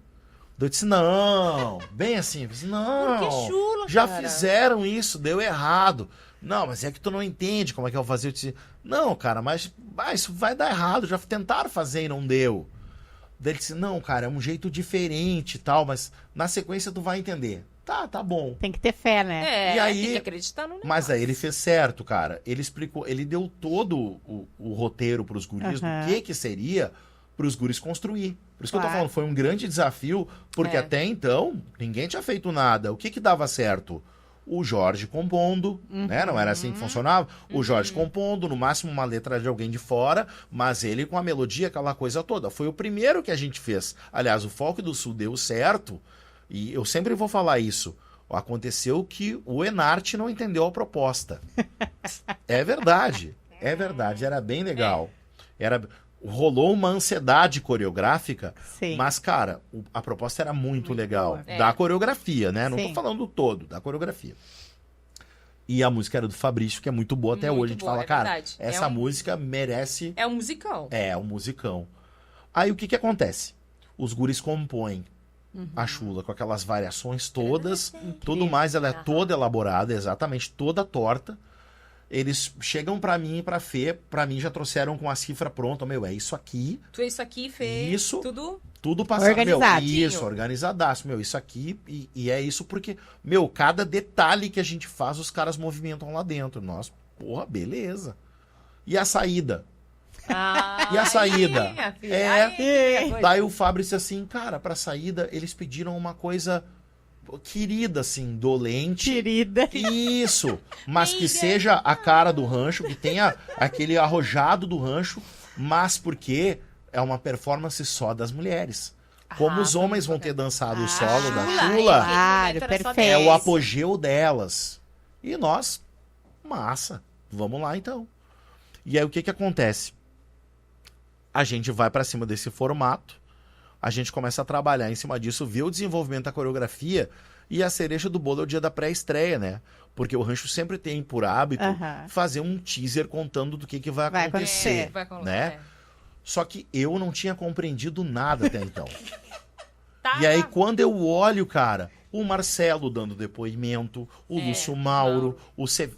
Eu disse, não, bem assim, eu disse, não, Por que chula, já cara? fizeram isso, deu errado. Não, mas é que tu não entende como é que eu vou fazer. Eu disse, não, cara, mas isso vai dar errado, já tentaram fazer e não deu. Daí ele disse, não, cara, é um jeito diferente e tal, mas na sequência tu vai entender. Tá bom. Tem que ter fé, né? E aí- tem que acreditar no negócio. Mas aí ele fez certo, cara. Ele explicou, ele deu todo o roteiro pros guris Aham. do que seria pros guris construir. Por isso que eu tô Claro. falando, foi um grande desafio, porque É. até então ninguém tinha feito nada. O que dava certo? O Jorge compondo, né? Não era assim que funcionava? O Jorge compondo, no máximo uma letra de alguém de fora, mas ele com a melodia, aquela coisa toda. Foi o primeiro que a gente fez. Aliás, o Folk do Sul deu certo, e eu sempre vou falar isso. Aconteceu que o Enarte não entendeu a proposta. É verdade, era bem legal. Rolou uma ansiedade coreográfica, Sim. mas, cara, a proposta era muito legal. boa. É. Da coreografia, né? Não Sim. tô falando do todo, da coreografia. E a música era do Fabrício, que é muito boa até Muito hoje. A gente boa, fala, é cara, verdade. essa música merece. É um musicão. É, um musicão. Aí o que acontece? Os guris compõem a chula com aquelas variações todas, tudo mais, ela é Aham. toda elaborada, exatamente, toda torta. Eles chegam pra mim e pra Fê, pra mim já trouxeram com a cifra pronta, meu, é isso aqui, Tu isso aqui fez. Isso. Tudo passado, Organizado. meu, isso, organizadaço, meu, isso aqui, e é isso porque, meu, cada detalhe que a gente faz, os caras movimentam lá dentro. Nossa, porra, beleza. E a saída? E a saída? Daí o Fábio disse assim, cara, pra saída, eles pediram uma coisa querida, assim, dolente. Querida. Isso, mas que seja a cara do rancho, que tenha aquele arrojado do rancho, mas porque é uma performance só das mulheres. Como os homens vão ter dançado o solo da chula, Claro, Era só perfeito. é o apogeu delas. E nós, massa, vamos lá então. E aí o que acontece? A gente vai pra cima desse formato, a gente começa a trabalhar em cima disso, ver o desenvolvimento da coreografia, e a cereja do bolo é o dia da pré-estreia, né? Porque o rancho sempre tem por hábito Aham. fazer um teaser contando do que vai Vai acontecer, acontecer. né? Só que eu não tinha compreendido nada até então. Tá, E aí, quando eu olho, cara, o Marcelo dando depoimento, o Lúcio Mauro,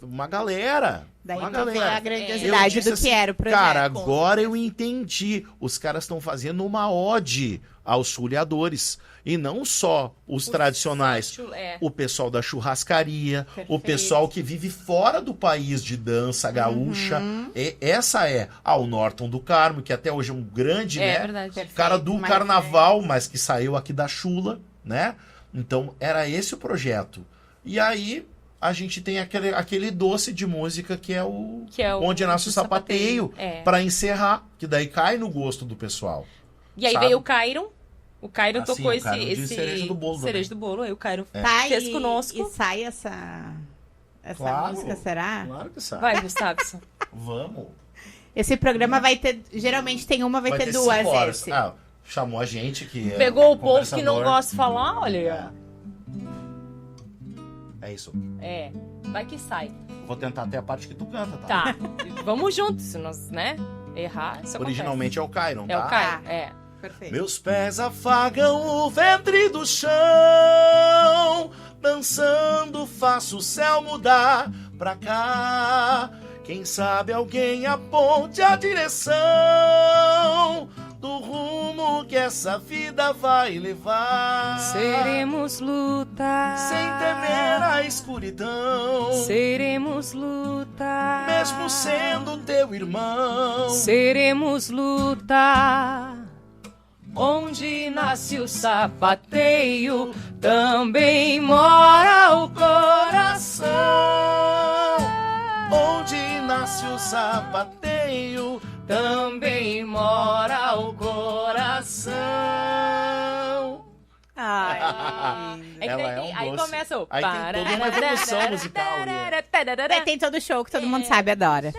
uma galera. Daí uma tu vê a galera. Eu grandiosidade disse do que assim, era o projeto. Cara, agora eu entendi. Os caras estão fazendo uma ode aos chuleadores. E não só os tradicionais. O pessoal da churrascaria, o Perfeito. pessoal que vive fora do país de dança gaúcha. Essa é o Norton do Carmo, que até hoje é um grande, É né? verdade. Perfeito. Cara do Mas carnaval, mas que saiu aqui da chula, né? Então, era esse o projeto. E aí, a gente tem aquele doce de música que é o Que é o Onde Nasce o Sapateio, É. pra encerrar, que daí cai no gosto do pessoal. E aí sabe? veio o Cairon. O Cairon Ah, sim, tocou o Cairon de esse cereja do bolo cereja também. do bolo. Aí o Cairon Tá, fez e, conosco. e sai essa Claro. música, será? Claro que sabe. Vai, Gustavson. Vamos. Esse programa vai ter, geralmente tem uma, vai ter duas 5 horas. esse. Ah, chamou a gente que é Pegou o povo que não conversador. gosta de falar, olha. É isso. É, vai que sai. Vou tentar até a parte que tu canta, tá? Tá, vamos juntos, se nós, né, errar, isso Originalmente é o Cairon, acontece. É tá? o Cairon, é. Perfeito. Meus pés afagam o ventre do chão, dançando faço o céu mudar pra cá. Quem sabe alguém aponte a direção do rumo que essa vida vai levar. Seremos luta. Sem temer a escuridão, Seremos luta. mesmo sendo teu irmão. Seremos luta. Onde nasce o sapateio, também mora o coração. Onde nasce o sapateio, Também mora o coração. Ai, lindo. É que Ela daí é tem- um aí doce. começa o... Aí tem toda uma evolução musical ali. Daí tem todo o show que todo mundo sabe e adora.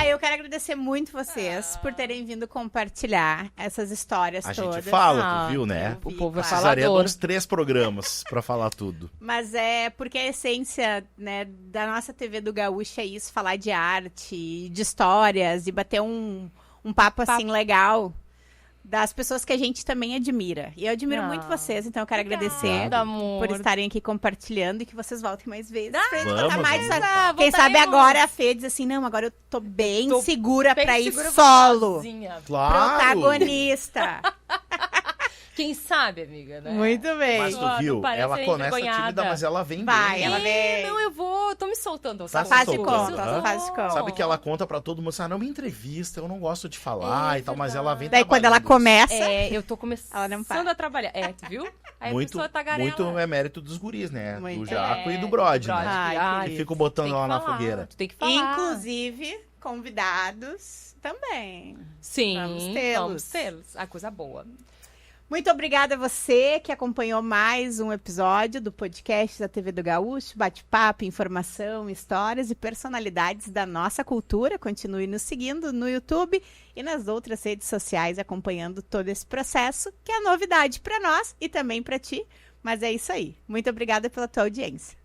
Eu quero agradecer muito vocês por terem vindo compartilhar essas histórias A todas. gente fala, Ah, tu viu, né? O povo é Claro. Precisaria de falador. uns 3 programas pra falar tudo. Mas é porque a essência, né, da nossa TV do Gaúcho é isso, falar de arte, de histórias e bater um um papo assim legal das pessoas que a gente também admira. E eu admiro muito Ah, vocês, então eu quero agradecer Obrigada, amor. por estarem aqui compartilhando e que vocês voltem mais vezes. pra gente Vamos, contar mais. vamos. Quem sabe voltaremos. agora a Fê diz assim, não, agora eu tô bem Tô segura Bem pra ir segura solo. sozinha. Claro! Protagonista. Quem sabe, amiga, né? Muito bem. Mas Não tu viu? parece Ela começa envergonhada. tímida, mas ela vem Vai, bem. ela vem. Não, eu tô me soltando. aos Tá poucos. se Faz de soltando, conta, aham. faz de conta. Sabe que ela conta pra todo mundo, assim, não me entrevista, eu não gosto de falar É e tal, mas ela vem Daí quando ela trabalhando começa, Eu tô começando Ela não para. a trabalhar. Tu viu? Aí muito, a pessoa tagarela. muito é mérito dos guris, né? Muito. Do Jaco e do Brod, né? Ai, Que ficam botando ela na fogueira. Tu tem que falar. inclusive, convidados também. Sim, Vamos tê-los. vamos tê-los. A coisa boa. Muito obrigada a você que acompanhou mais um episódio do podcast da TV do Gaúcho, bate-papo, informação, histórias e personalidades da nossa cultura. Continue nos seguindo no YouTube e nas outras redes sociais, acompanhando todo esse processo, que é novidade para nós e também para ti. Mas é isso aí. Muito obrigada pela tua audiência.